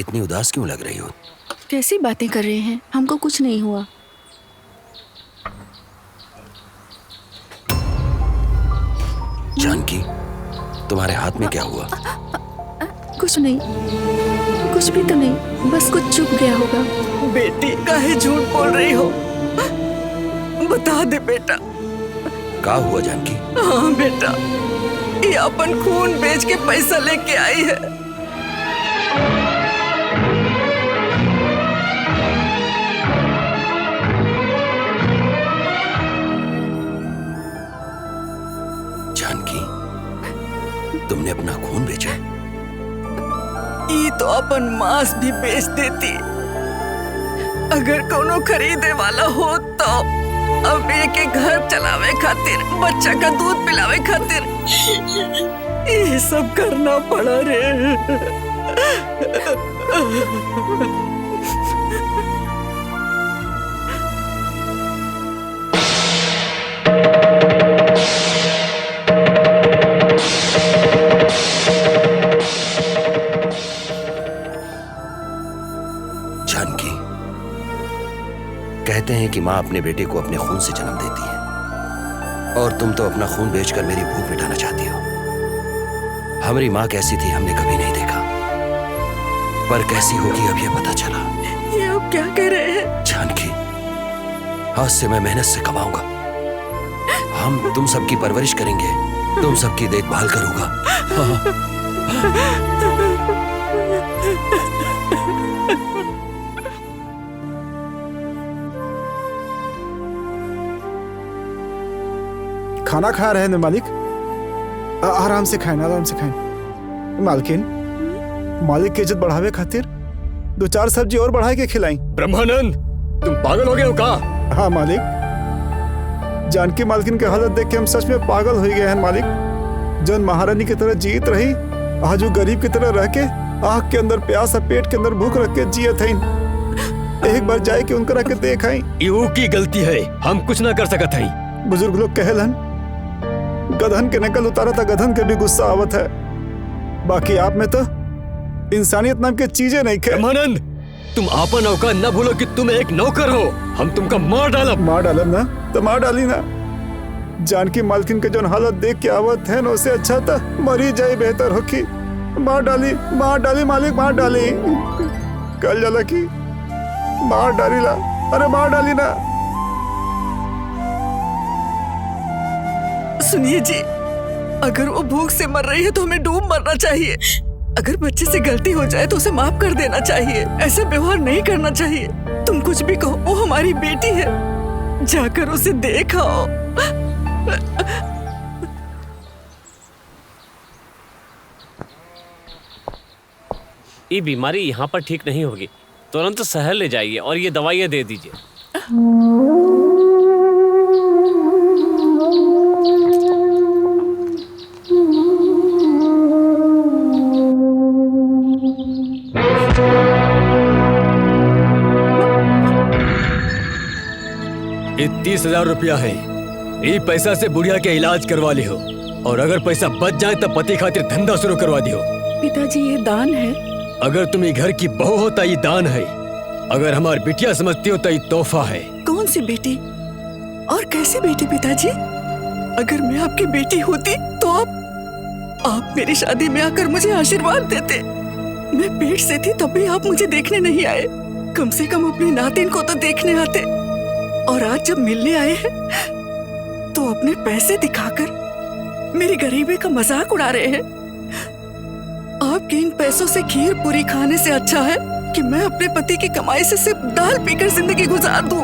इतनी उदास क्यों लग रही हो? कैसी बातें कर रहे हैं, हमको कुछ नहीं हुआ। जानकी, तुम्हारे हाथ में क्या हुआ? कुछ नहीं, कुछ भी तो नहीं, बस कुछ चुप गया होगा। बेटी काहे झूठ बोल रही हो? बता दे बेटा। क्या हुआ जानकी? हाँ बेटा, ये अपन खून बेच के पैसा लेके आई है। जानकी, तुमने अपना खून बेचा? ये तो अपन मांस भी बेच देती, अगर कोनो खरीदे वाला हो तो अब एक घर चलावे खातिर, बच्चा का दूध पिलावे खातिर ये सब करना पड़ा रे। जानकी, कहते हैं कि माँ अपने बेटे को अपने खून से जन्म देती है, और तुम तो अपना खून बेचकर मेरी भूख मिटाना चाहती हो। हमारी माँ कैसी थी हमने कभी नहीं देखा, पर कैसी होगी अब ये पता चला। ये आप क्या कह रहे हैं? जानकी, आज से मैं मेहनत से कमाऊंगा। हम तुम सबकी परवरिश करेंगे, तुम सबकी देखभाल करूंगा। खाना खा रहे हैं ना मालिक? आराम से खाएं, आराम से खाएं। मालकिन, मालिक की इज्जत बढ़ावे खातिर 2-4 सब्जी और बढ़ा के खिलाई। ब्रह्मानंद, तुम पागल हो गए हो का? हाँ मालिक, जानकी मालकिन की हालत देख के हम सच में पागल हो गए हैं मालिक। जन महारानी की तरह जीत रही, आज वो गरीब की तरह रह के आँख के अंदर प्यास और पेट के अंदर भूख रख के जिये थे। एक बार जाए के उनका रख के देख आई। यू की गलती है, हम कुछ ना कर सकत है। बुजुर्ग लोग कहलन, गधन के नकल उतारा था, गधन के भी गुस्सा आवत है। बाकी आप में तो इंसानियत नाम की चीजें नहीं खे। ब्रह्मानंद, तुम आपन औकात न भूलो कि तुम एक नौकर हो। हम तुमका मार डालब। मार डालब ना तो मार डाली ना। जानकी मालकिन के जो हालत देख के आवत है ना, उससे अच्छा था मरी जाए बेहतर हो की। मार डाली मालिक, मार डाली। कल जाला की मार डाली ला, अरे मार डाली ना। सुनिए जी, अगर वो भूख से मर रही है तो हमें डूब मरना चाहिए। अगर बच्चे से गलती हो जाए तो उसे माफ कर देना चाहिए। ऐसा व्यवहार नहीं करना चाहिए। तुम कुछ भी कहो, वो हमारी बेटी है। जाकर उसे देखो। ये बीमारी यहाँ पर ठीक नहीं होगी, तुरंत शहर ले जाइए और ये दवाइयाँ दे दीजिए। ये 30,000 रुपया है। ये पैसा से बुढ़िया के इलाज करवा लियो, और अगर पैसा बच जाए तो पति खातिर धंधा शुरू करवा दियो। पिताजी, ये दान है। अगर तुम ये घर की बहू हो तो ये दान है, अगर हमारी बिटिया समझती हो तो ये तोहफा है। कौन सी बेटी और कैसी बेटी पिताजी? अगर मैं आपकी बेटी होती तो आप मेरी शादी में आकर मुझे आशीर्वाद देते। मैं पेट से थी तब भी आप मुझे देखने नहीं आए। कम से कम अपनी नातिन को तो देखने आते। और आज जब मिलने आए हैं तो अपने पैसे दिखाकर मेरी गरीबी का मजाक उड़ा रहे हैं। आपके इन पैसों से खीर पूरी खाने से अच्छा है कि मैं अपने पति की कमाई से सिर्फ दाल पीकर जिंदगी गुजार दूं।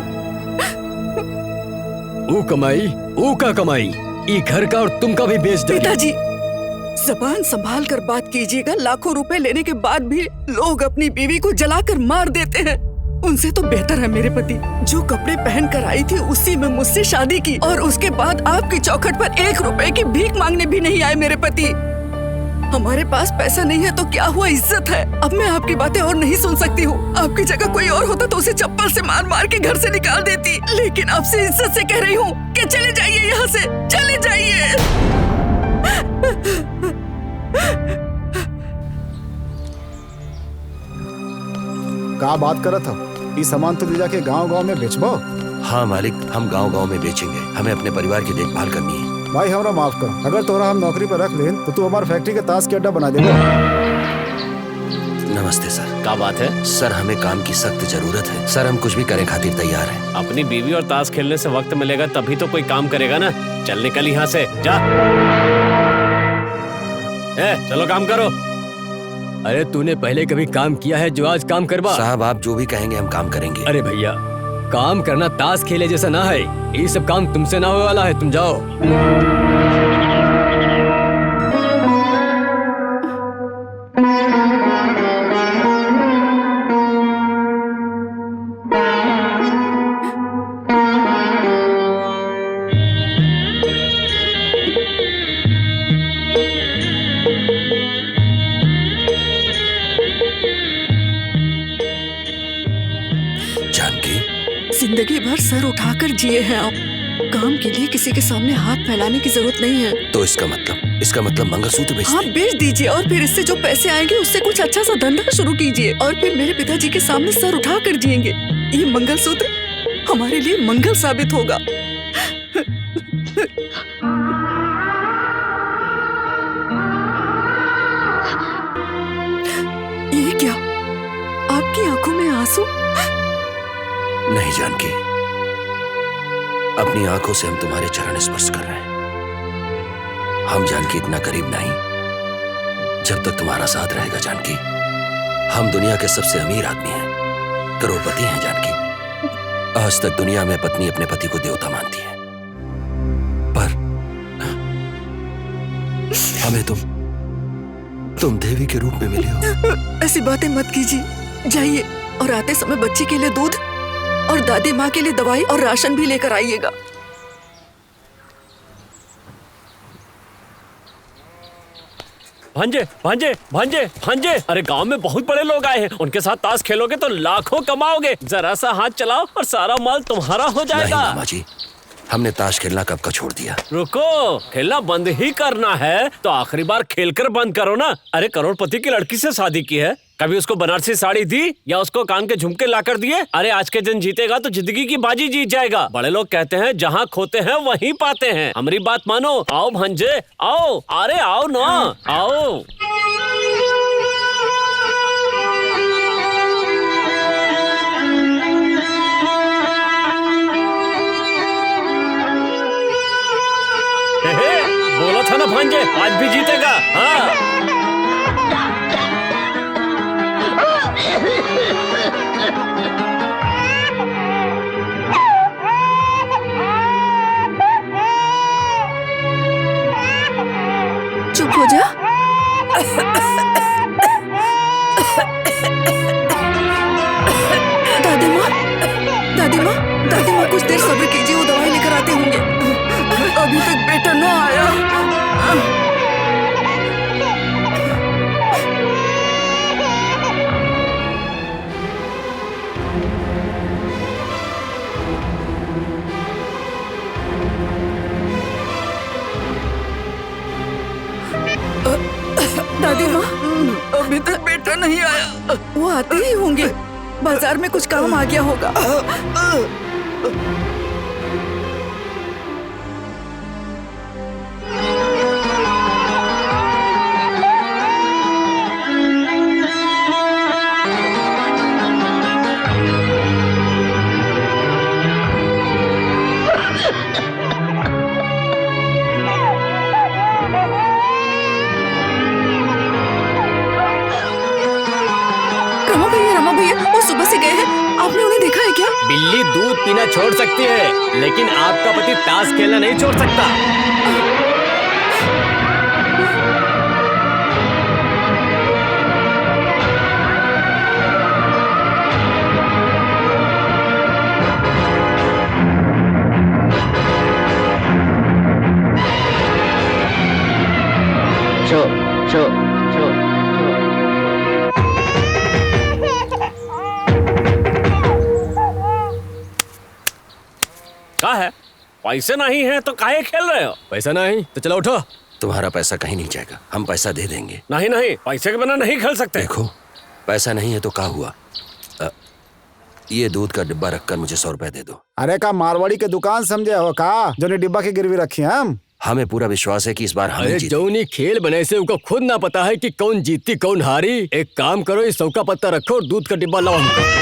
वो कमाई, वो का कमाई, ये घर का और तुम का भी बेच दे। पिताजी, जबान संभाल कर बात कीजिएगा। लाखों रुपए लेने के बाद भी लोग अपनी बीवी को जलाकर मार देते हैं। उनसे तो बेहतर है मेरे पति जो कपड़े पहन कर आई थी उसी में मुझसे शादी की, और उसके बाद आपकी चौखट पर 1 रुपए की भीख मांगने भी नहीं आए मेरे पति। हमारे पास पैसा नहीं है तो क्या हुआ, इज्जत है। अब मैं आपकी बातें और नहीं सुन सकती हूँ। आपकी जगह कोई और होता तो उसे चप्पल से मार मार के घर से निकाल देती, लेकिन आपसे इज्जत से कह रही हूँ कि चले जाइए यहाँ से, चले जाइए। क्या बात करत हो? ये सामान तो ले जाके गांव-गांव में बेचबो? हाँ मालिक, हम गांव-गांव में बेचेंगे। हमें अपने परिवार की देखभाल करनी है। भाई हमरा माफ कर, अगर तोरा हम नौकरी पर रख लें तो तू हमारे फैक्ट्री के ताश के अड्डा बना देगा। नमस्ते सर। क्या बात है? सर, हमें काम की सख्त जरूरत है। सर, हम कुछ भी करने खातिर तैयार हैं। अपनी बीवी और ताश खेलने से वक्त मिलेगा तभी तो कोई काम करेगा ना। चल निकल यहाँ से, जा। चलो काम करो। अरे तूने पहले कभी काम किया है जो आज काम करवा? साहब, आप जो भी कहेंगे हम काम करेंगे। अरे भैया, काम करना ताश खेले जैसा ना है। ये सब काम तुमसे ना होने वाला है, तुम जाओ। जिंदगी भर सर उठाकर जिए हैं आप। काम के लिए किसी के सामने हाथ फैलाने की जरूरत नहीं है। तो इसका मतलब मंगलसूत्र बेच हाँ, दे। बेच दीजिए और फिर इससे जो पैसे आएंगे उससे कुछ अच्छा सा धंधा शुरू कीजिए और फिर मेरे पिताजी के सामने सर उठा कर जिएंगे। ये मंगलसूत्र हमारे लिए मंगल साबित होगा। ये क्या, आपकी आंखों में आंसू? नहीं जानकी, अपनी आंखों से हम तुम्हारे चरण स्पर्श कर रहे हैं। हम जानकी इतना करीब नहीं जब तक तुम्हारा साथ रहेगा जानकी। हम दुनिया के सबसे अमीर आदमी हैं, करोड़पति हैं जानकी। आज तक दुनिया में पत्नी अपने पति को देवता मानती है, पर हमें तुम देवी के रूप में मिली हो। ऐसी बातें मत कीजिए, जाइए और आते समय बच्ची के लिए दूध और दादी माँ के लिए दवाई और राशन भी लेकर आइएगा। भांजे भांजे भांजे भांजे, अरे गांव में बहुत बड़े लोग आए हैं, उनके साथ ताश खेलोगे तो लाखों कमाओगे। जरा सा हाथ चलाओ और सारा माल तुम्हारा हो नहीं जाएगा। मामा जी, हमने ताश खेलना कब का छोड़ दिया। रुको, खेलना बंद ही करना है तो आखिरी बार खेलकर बंद करो ना। अरे करोड़पति की लड़की से शादी की है, कभी उसको बनारसी साड़ी दी या उसको कान के झुमके लाकर दिए? अरे आज के दिन जीतेगा तो जिंदगी की बाजी जीत जाएगा। बड़े लोग कहते हैं जहाँ खोते हैं वहीं पाते हैं। हमारी बात मानो। आओ भांजे आओ, अरे आओ ना, आओ। बोला था ना भांजे, आज भी जीतेगा। हाँ चुप हो जा। दादी माँ, दादी माँ, दादी माँ, कुछ देर सब्र कीजिए, वो दवाई लेकर आते होंगे। अभी तक बेटा ना आया। दादी माँ, अभी तक बेटा नहीं आया। वो आते ही होंगे, बाजार में कुछ काम आ गया होगा। रमा भैया, वो सुबह से गए हैं, आपने उन्हें देखा है क्या? बिल्ली दूध पीना छोड़ सकती है, लेकिन आपका पति ताश खेलना नहीं छोड़ सकता। क्या है? पैसे नहीं है तो काहे खेल रहे हो? पैसा नहीं तो चलो उठो। तुम्हारा पैसा कहीं नहीं जाएगा, हम पैसा दे देंगे। नहीं नहीं, पैसे के बिना नहीं खेल सकते। देखो, पैसा नहीं है तो क्या हुआ, ये दूध का डिब्बा रखकर मुझे 100 रुपए दे दो। अरे का मारवाड़ी के दुकान समझे हो का, जो ने डिब्बा की गिरवी रखी है हम? हमें पूरा विश्वास है कि इस बार हमें अरे जौनी खेल बने से उनको खुद ना पता है कि कौन जीती कौन हारी। एक काम करो, इस 100 का पत्ता रखो और दूध का डिब्बा लाओ हमको।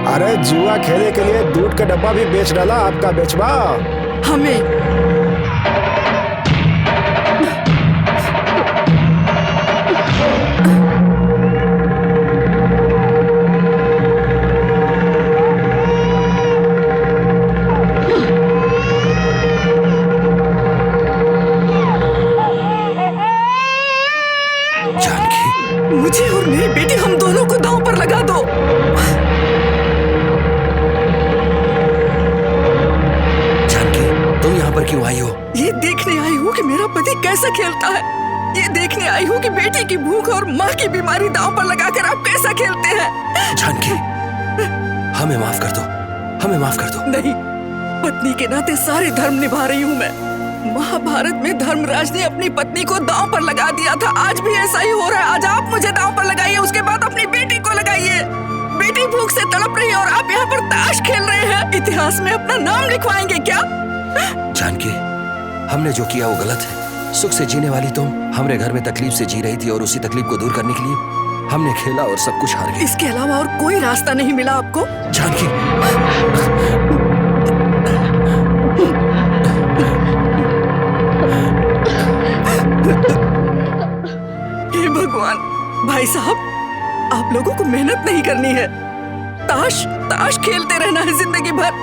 अरे जुआ खेले के लिए दूध का डब्बा भी बेच डाला आपका बेचवा। हमें मुझे और मेरी बेटी, हम दोनों को दांव पर लगा दो। जानकी, तुम यहाँ पर क्यों आई हो? ये देखने आई हूँ कि मेरा पति कैसा खेलता है। ये देखने आई हूँ कि बेटी की भूख और माँ की बीमारी दांव पर लगाकर आप कैसा खेलते हैं। जानकी, हमें माफ कर दो, हमें माफ कर दो। नहीं, पत्नी के नाते सारे धर्म निभा रही हूँ मैं। महाभारत में धर्मराज ने अपनी पत्नी को दांव पर लगा दिया था, आज भी ऐसा ही हो रहा है। आज आप मुझे दांव पर लगाइए, उसके बाद अपनी बेटी को लगाइए। बेटी भूख से तड़प रही है और आप यहाँ पर ताश खेल रहे हैं। इतिहास में अपना नाम लिखवाएंगे क्या? जानकी, हमने जो किया वो गलत है। सुख से जीने वाली तुम हमरे घर में तकलीफ से जी रही थी और उसी तकलीफ को दूर करने के लिए हमने खेला और सब कुछ हार गए। इसके अलावा और कोई रास्ता नहीं मिला आपको? जानकी, हे भगवान, भाई साहब, आप लोगों को मेहनत नहीं करनी है। ताश ताश खेलते रहना है जिंदगी भर।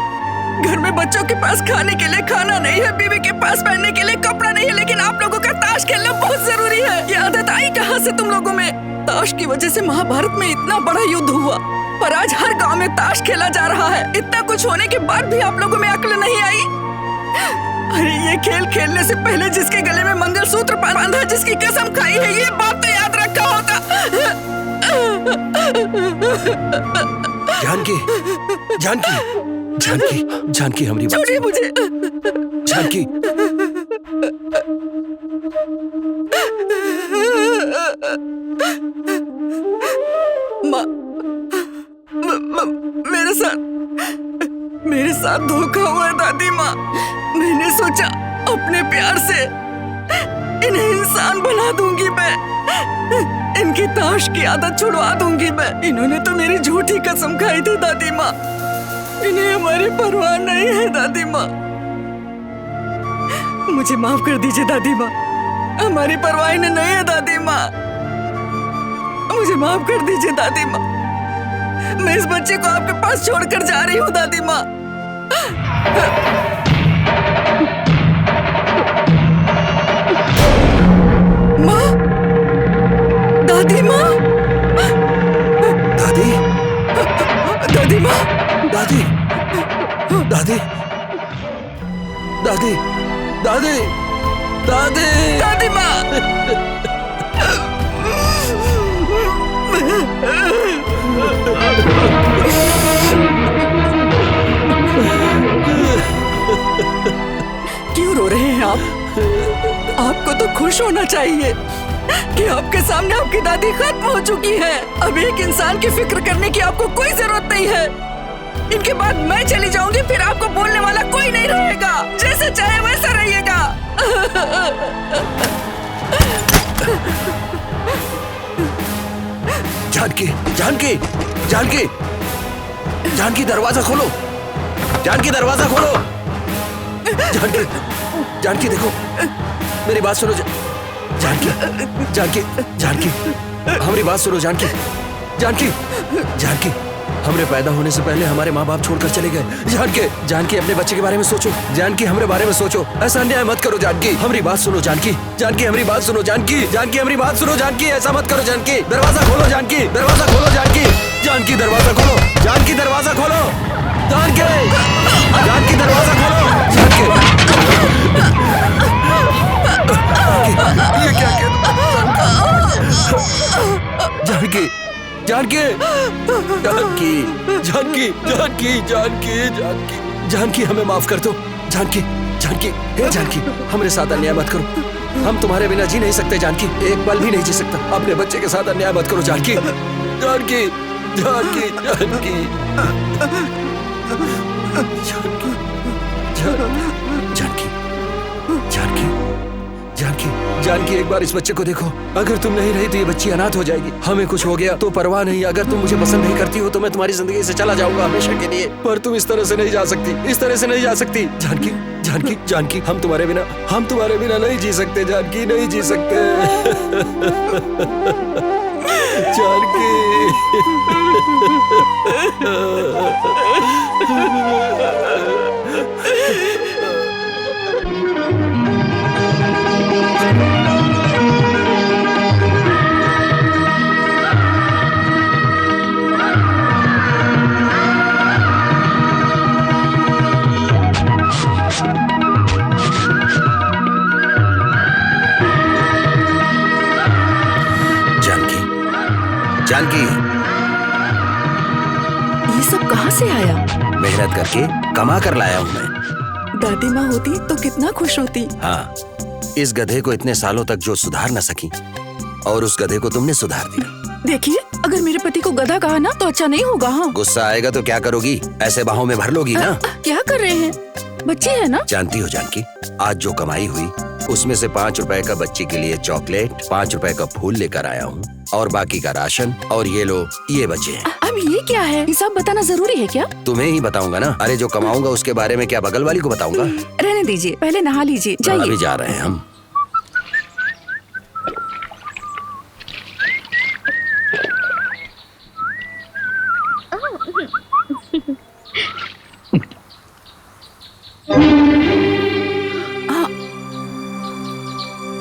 घर में बच्चों के पास खाने के लिए खाना नहीं है, बीवी के पास पहनने के लिए कपड़ा नहीं है, लेकिन आप लोगों का ताश खेलना बहुत जरूरी है। ये आदत आई कहाँ से तुम लोगों में? ताश की वजह से महाभारत में इतना बड़ा युद्ध हुआ, पर आज हर गांव में ताश खेला जा रहा है। इतना कुछ होने के बाद भी आप लोगों में अक्ल नहीं आई? अरे ये खेल खेलने से पहले जिसके गले में मंगलसूत्र बांधा, जिसकी कसम खाई है, ये बात तो याद रखा होता। जानकी, जानकी, जानकी, जानकी, हमारी बात छोड़िए मुझे। जानकी, माँ, मेरे साथ धोखा हुआ है दादी माँ। मैंने सोचा अपने प्यार से इन्हें इंसान बना दूंगी मैं, इनकी ताश की आदत छुड़वा दूंगी मैं। इन्होंने तो मेरी झूठी कसम खाई थी दादी माँ। इन्हें हमारी परवाह नहीं है दादी माँ। मुझे माफ कर दीजिए दादी माँ, हमारी परवाह इन्हें नहीं है दादी माँ। मुझे माफ कर दीजिए दादी माँ। मैं इस बच्चे को आपके पास छोड़कर जा रही हूँ दादी माँ। माँ, दादी माँ, दादी, दादी माँ, दादी, दादी, दादी, दादी, दादी, दादी माँ। क्यों रो रहे हैं आप? आपको तो खुश होना चाहिए कि आपके सामने आपकी दादी खत्म हो चुकी है। अब एक इंसान की फिक्र करने की आपको कोई जरूरत नहीं है। इनके बाद मैं चली जाऊंगी, फिर आपको बोलने वाला कोई नहीं रहेगा। जैसे चाहे वैसा रहिएगा। जानकी, जानकी, जानकी, जानकी, दरवाजा खोलो। जानकी, दरवाजा खोलो। जानकी, जानकी, देखो, मेरी बात सुनो। जानकी, जानकी, जानकी, हमारी बात सुनो। जानकी, जानकी, जानकी, हमरे पैदा होने से पहले हमारे माँ बाप छोड़कर चले गए। जानकी, जानकी, अपने बच्चे के बारे में सोचो। जानकी, हमारे बारे में सोचो। ऐसा अन्याय मत करो जानकी। हमारी बात सुनो जानकी। जानकी, हमारी बात सुनो जानकी। जानकी, हमारी बात सुनो जानकी। ऐसा मत करो जानकी। दरवाजा खोलो जानकी। दरवाजा खोलो जानकी। जानकी, दरवाजा खोलो। जानकी, दरवाजा खोलो। जानकी, जानकी, दरवाजा खोलो। जानकी, ये क्या जानकी, जानकी, जानकी, जानकी, जानकी, जानकी, जानकी, जानकी, हमें माफ कर दो। जानकी, जानकी, हे जानकी, हमारे साथ अन्याय मत करो। हम तुम्हारे बिना जी नहीं सकते जानकी, एक पल भी नहीं जी सकता। अपने बच्चे के साथ अन्याय मत करो जानकी। जानकी, जानकी, जानकी, जानकी, जानकी, जानकी, जानकी, जानकी, एक बार इस बच्चे को देखो। अगर तुम नहीं रही तो ये बच्ची अनाथ हो जाएगी। हमें कुछ हो गया तो परवाह नहीं। अगर तुम मुझे पसंद नहीं करती हो तो मैं तुम्हारी जिंदगी से चला जाऊंगा हमेशा के लिए। पर तुम इस तरह से नहीं जा सकती, इस तरह से नहीं जा सकती। जानकी, जानकी, जानकी, हम तुम्हारे बिना नहीं जी सकते जानकी, नहीं जी सकते। जानकी, जानकी, ये सब कहाँ से आया? मेहनत करके कमा कर लाया हूँ मैं। दादी माँ होती तो कितना खुश होती। हाँ, इस गधे को इतने सालों तक जो सुधार न सकी, और उस गधे को तुमने सुधार दिया। देखिए, अगर मेरे पति को गधा कहा ना तो अच्छा नहीं होगा। हाँ, गुस्सा आएगा तो क्या करोगी? ऐसे बाहों में भर लोगी ना? क्या कर रहे हैं? बच्चे हैं ना? जानती हो जानकी, आज जो कमाई हुई उसमें से 5 रुपए का बच्ची के लिए चॉकलेट, 5 रुपए का फूल लेकर आया हूँ, और बाकी का राशन, और ये लो, ये बचे हैं। अब ये क्या है? हिसाब बताना जरूरी है क्या? तुम्हें ही बताऊंगा ना। अरे जो कमाऊंगा उसके बारे में क्या बगल वाली को बताऊंगा? रहने दीजिए, पहले नहा लीजिए, जाइए। अभी जा रहे हैं हम।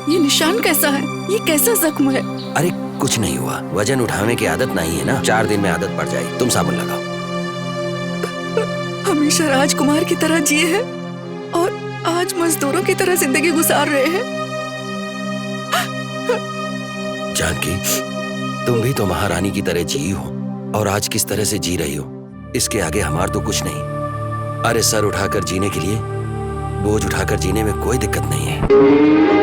ये निशान कैसा है? ये कैसा जख्म है? अरे कुछ नहीं हुआ, वजन उठाने की आदत नहीं है ना, 4 दिन में आदत पड़ जाएगी। तुम साबुन लगाओ। हमेशा राजकुमार की तरह जिए हैं और आज मजदूरों की तरह जिंदगी गुजार रहे हैं। जानकी, तुम भी तो महारानी की तरह जी हो, और आज किस तरह से जी रही हो, इसके आगे हमार तो कुछ नहीं। अरे सर उठाकर जीने के लिए बोझ उठाकर जीने में कोई दिक्कत नहीं है।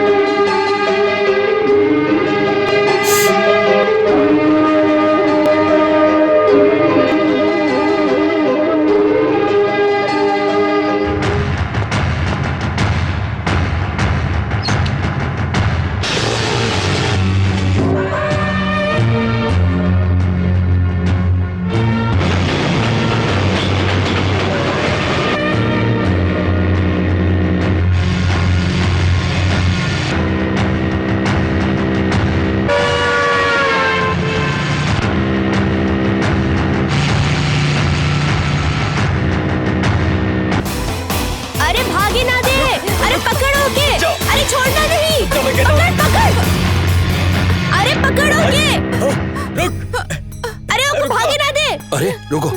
अरे रुको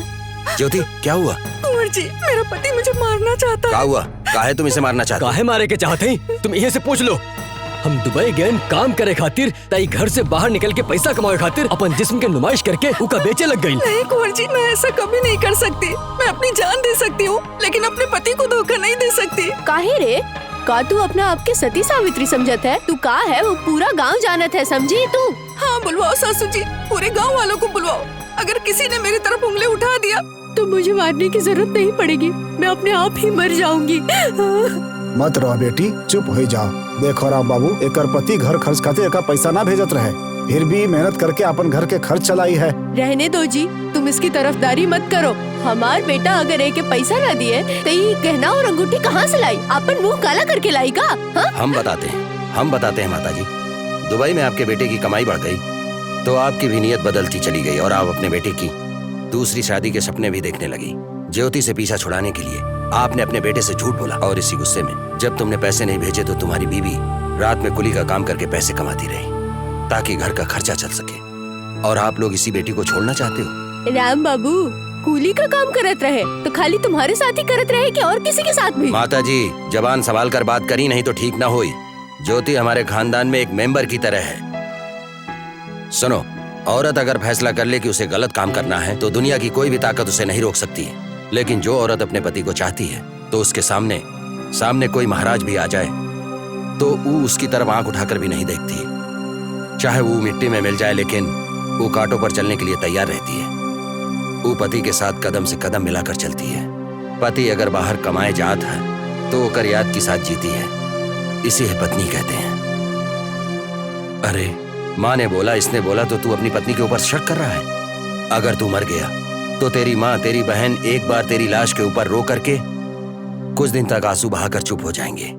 ज्योति, क्या हुआ? कुंवर जी, मेरा पति मुझे मारना चाहता है। क्या हुआ? काहे तुम इसे मारना चाहते? काहे मारे के चाहते हैं? तुम यहीं से पूछ लो। हम दुबई गए काम करे खातिर, ताई घर से बाहर निकल के पैसा कमाए खातिर अपन जिस्म के नुमाइश करके उका बेचे लग गई। नहीं कुंवर जी, मैं ऐसा कभी नहीं कर सकती। मैं अपनी जान दे सकती हूँ, लेकिन अपने पति को धोखा नहीं दे सकती। काहे रे? का तू अपना आपके सती सावित्री समझत है? तू का है वो पूरा गांव जानत है, समझी तू? हाँ बुलवाओ सासू जी, पूरे गाँव वालों को बुलवाओ। अगर किसी ने मेरी तरफ उंगली उठा दिया तो मुझे मारने की जरूरत नहीं पड़ेगी, मैं अपने आप ही मर जाऊंगी। मत रहो बेटी, चुप हो जाओ। देखो राम बाबू, एकर पति घर खर्च खाते एका पैसा ना भेजत रहे, फिर भी मेहनत करके अपन घर के खर्च चलाई है। रहने दो जी, तुम इसकी तरफदारी मत करो। हमार बेटा अगर एक पैसा ना दिए तो ये गहना और अंगूठी कहाँ से लाई? अपन मुंह काला करके लाई का? हम बताते हैं माता जी। दुबई में आपके बेटे की कमाई बढ़ गई तो आपकी भी नीयत बदलती चली गई, और आप अपने बेटे की दूसरी शादी के सपने भी देखने लगी। ज्योति से पीछा छुड़ाने के लिए आपने अपने बेटे से झूठ बोला, और इसी गुस्से में जब तुमने पैसे नहीं भेजे तो तुम्हारी बीवी रात में कुली का काम करके पैसे कमाती रही ताकि घर का खर्चा चल सके, और आप लोग इसी बेटी को छोड़ना चाहते हो। राम बाबू, कुली का काम करत रहे तो खाली तुम्हारे साथ ही करत रहे कि और किसी के साथ भी? माता जी, जबान संभाल कर बात करी, नहीं तो ठीक ना हुई। ज्योति हमारे खानदान में एक मेंबर की तरह है। सुनो, औरत अगर फैसला कर ले कि उसे गलत काम करना है तो दुनिया की कोई भी ताकत उसे नहीं रोक सकती है, लेकिन जो औरत अपने पति को चाहती है तो उसके सामने कोई महाराज भी आ जाए तो वो उसकी तरफ आंख उठाकर भी नहीं देखती है। चाहे वो मिट्टी में मिल जाए, लेकिन वो कांटों पर चलने के लिए तैयार रहती है। वो पति के साथ कदम से कदम मिलाकर चलती है। पति अगर बाहर कमाए जात है तो वो कर याद के साथ जीती है, इसी है पत्नी कहते हैं। अरे माँ ने बोला, इसने बोला, तो तू अपनी पत्नी के ऊपर शक कर रहा है। अगर तू मर गया तो तेरी माँ, तेरी बहन एक बार तेरी लाश के ऊपर रो करके कुछ दिन तक आंसू बहाकर चुप हो जाएंगे,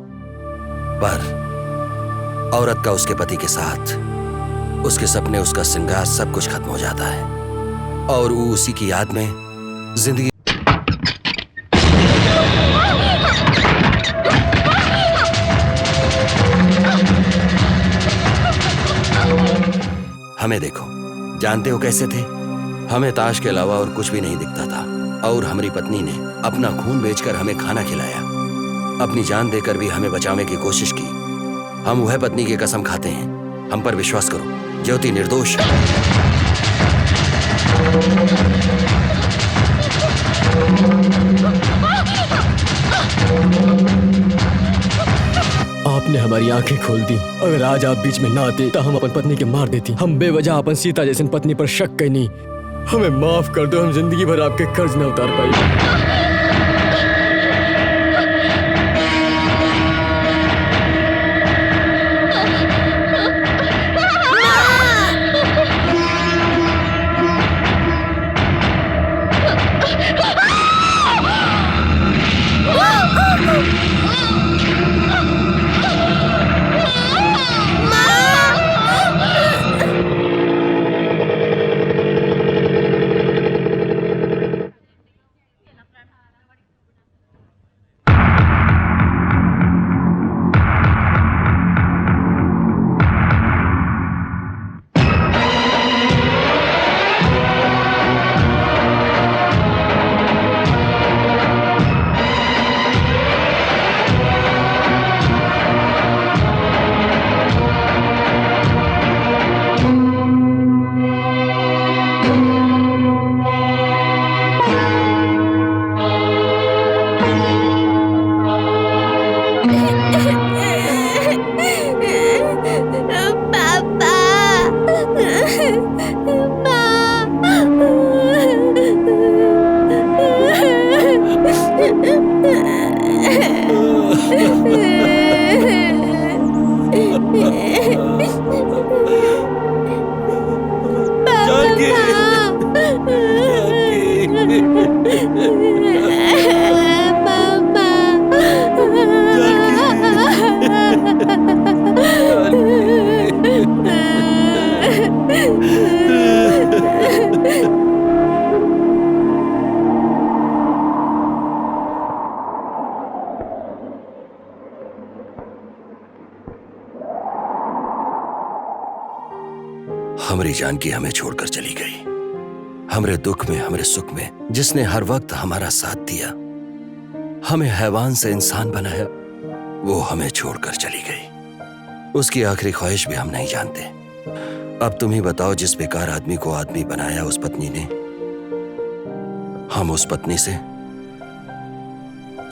पर औरत का उसके पति के साथ उसके सपने, उसका श्रृंगार सब कुछ खत्म हो जाता है, और वो उसी की याद में जिंदगी। हमें देखो, जानते हो कैसे थे? हमें ताश के अलावा और कुछ भी नहीं दिखता था, और हमारी पत्नी ने अपना खून बेचकर हमें खाना खिलाया, अपनी जान देकर भी हमें बचाने की कोशिश की। हम वह पत्नी की कसम खाते हैं, हम पर विश्वास करो, ज्योति निर्दोष है। आपने हमारी आंखें खोल दी। अगर आज आप बीच में ना आते तो हम अपन पत्नी के मार देती। हम बेवजह अपन सीता जैसी पत्नी पर शक कहीं नहीं। हमें माफ कर दो, हम जिंदगी भर आपके कर्ज न उतार पाए। हमारी जानकी हमें छोड़कर चली गई। हमरे दुख में, हमरे सुख में जिसने हर वक्त हमारा साथ दिया, हमें हैवान से इंसान बनाया, वो हमें छोड़कर चली गई। उसकी आखिरी ख्वाहिश भी हम नहीं जानते। अब तुम ही बताओ, जिस बेकार आदमी को आदमी बनाया उस पत्नी ने, हम उस पत्नी से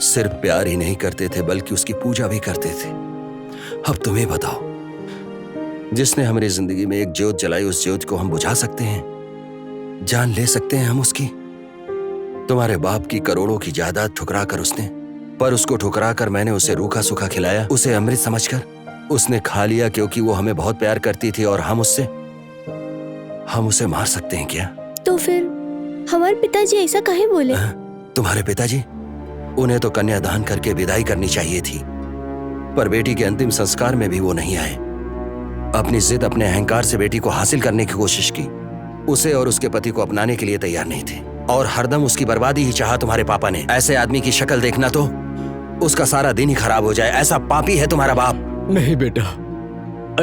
सिर्फ प्यार ही नहीं करते थे बल्कि उसकी पूजा भी करते थे। अब तुम ही बताओ, जिसने हमारी जिंदगी में एक ज्योत जलाई, उस ज्योत को हम बुझा सकते हैं? जान ले सकते हैं हम उसकी? तुम्हारे बाप की करोड़ों की जायदाद ठुकरा कर उसने, पर उसको ठुकरा कर मैंने उसे रूखा सूखा खिलाया, उसे अमृत समझकर उसने खा लिया, क्योंकि वो हमें बहुत प्यार करती थी। और हम उसे मार सकते हैं क्या? तो फिर हमारे पिताजी ऐसा काहे बोले? तुम्हारे पिताजी? उन्हें तो कन्यादान करके विदाई करनी चाहिए थी, पर बेटी के अंतिम संस्कार में भी वो नहीं आए। अपनी जिद, अपने अहंकार से बेटी को हासिल करने की कोशिश की। उसे और उसके पति को अपनाने के लिए तैयार नहीं थे, और हरदम उसकी बर्बादी ही चाहा तुम्हारे पापा ने। ऐसे आदमी की शक्ल देखना तो उसका सारा दिन ही खराब हो जाए, ऐसा पापी है तुम्हारा बाप। नहीं बेटा,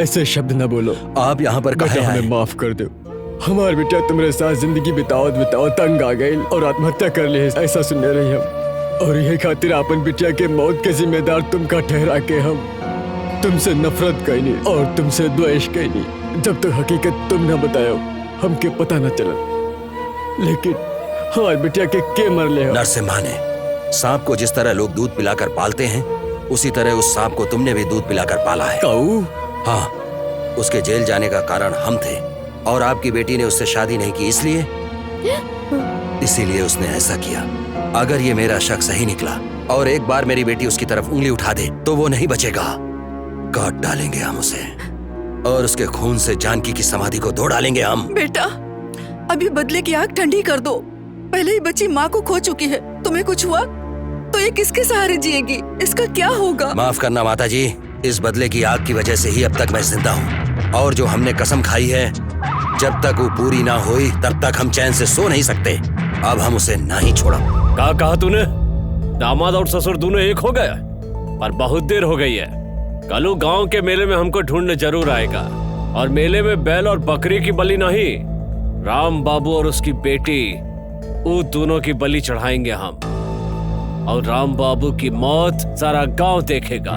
ऐसे शब्द न बोलो। आप यहाँ पर बेटा, हमें माफ कर दो। हमारे बेटा तुम्हारे साथ जिंदगी बिताओ तंग आ गई और आत्महत्या कर ली, ऐसा सुनने रही हम। और यही खातिर अपन बिटिया के मौत के जिम्मेदार तुमका ठहरा के हम तुमसे नफरत करनी और तुमसे द्वेष करनी। जब तक हकीकत तुम न बताओ हमके पता न चला, लेकिन हमारे बिटिया के मर ले। नरसिम्हा ने सांप को जिस तरह लोग दूध पिलाकर पालते हैं, उसी तरह उस सांप को तुमने भी दूध पिलाकर पाला है। काऊ? हाँ, उसके जेल जाने का कारण हम थे, और आपकी बेटी ने उससे शादी नहीं की, इसीलिए उसने ऐसा किया। अगर ये मेरा शक सही निकला और एक बार मेरी बेटी उसकी तरफ उंगली उठा दे तो वो नहीं बचेगा। काट डालेंगे हम उसे, और उसके खून से जानकी की समाधि को धो डालेंगे हम। बेटा, अभी बदले की आग ठंडी कर दो। पहले ही बच्ची माँ को खो चुकी है, तुम्हें कुछ हुआ तो ये किसके सहारे जिएगी? इसका क्या होगा? माफ करना माताजी, इस बदले की आग की वजह से ही अब तक मैं जिंदा हूँ, और जो हमने कसम खाई है, जब तक वो पूरी ना हुई तब तक हम चैन से सो नहीं सकते। अब हम उसे नहीं छोड़ा। कहा तूने? दामाद और ससुर दोनों एक हो गए, पर बहुत देर हो गई है। कल गांव के मेले में हमको ढूंढने जरूर आएगा, और मेले में बैल और बकरी की बलि नहीं, राम बाबू और उसकी बेटी, वो दोनों की बलि चढ़ाएंगे हम, और राम बाबू की मौत सारा गांव देखेगा।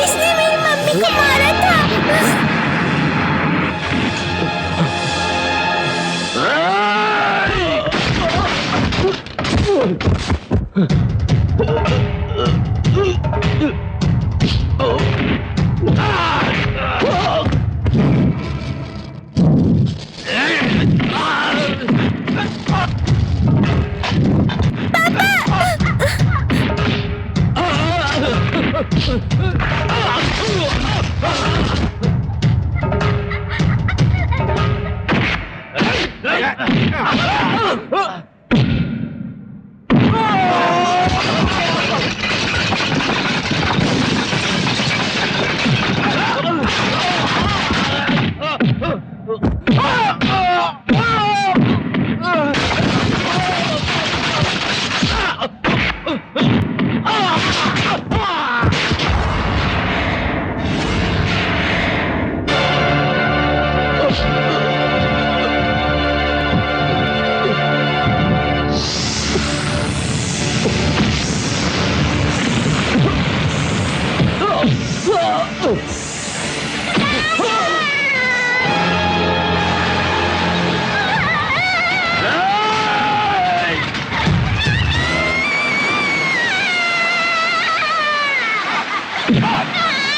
इसने मेरी मम्मी को मारा था।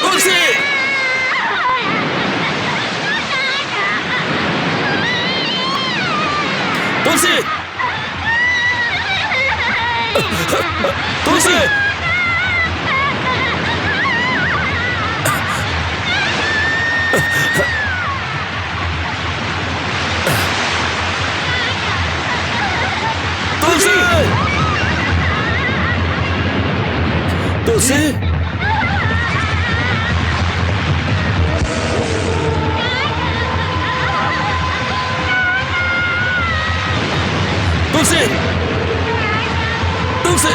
तुलसी! तुलसी! तुलसी! तुलसी! तुलसी! तुलसी!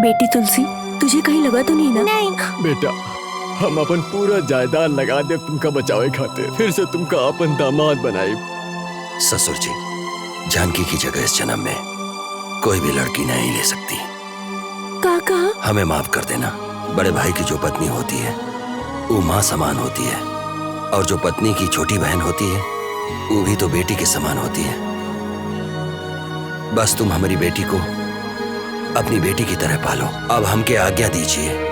बेटी तुलसी, तुझे कहीं लगा तो नहीं ना? नहीं। बेटा, हम अपन पूरा जायदाद लगा दे तुमका बचावे खातिर, फिर से तुमका अपन दामाद बनाए। ससुर जी, जानकी की जगह इस जन्म में कोई भी लड़की नहीं ले सकती। काका, हमें माफ कर देना। बड़े भाई की जो पत्नी होती है वो माँ समान होती है, और जो पत्नी की छोटी बहन होती है वो भी तो बेटी के समान होती है। बस तुम हमारी बेटी को अपनी बेटी की तरह पालो। अब हमके आज्ञा दीजिए।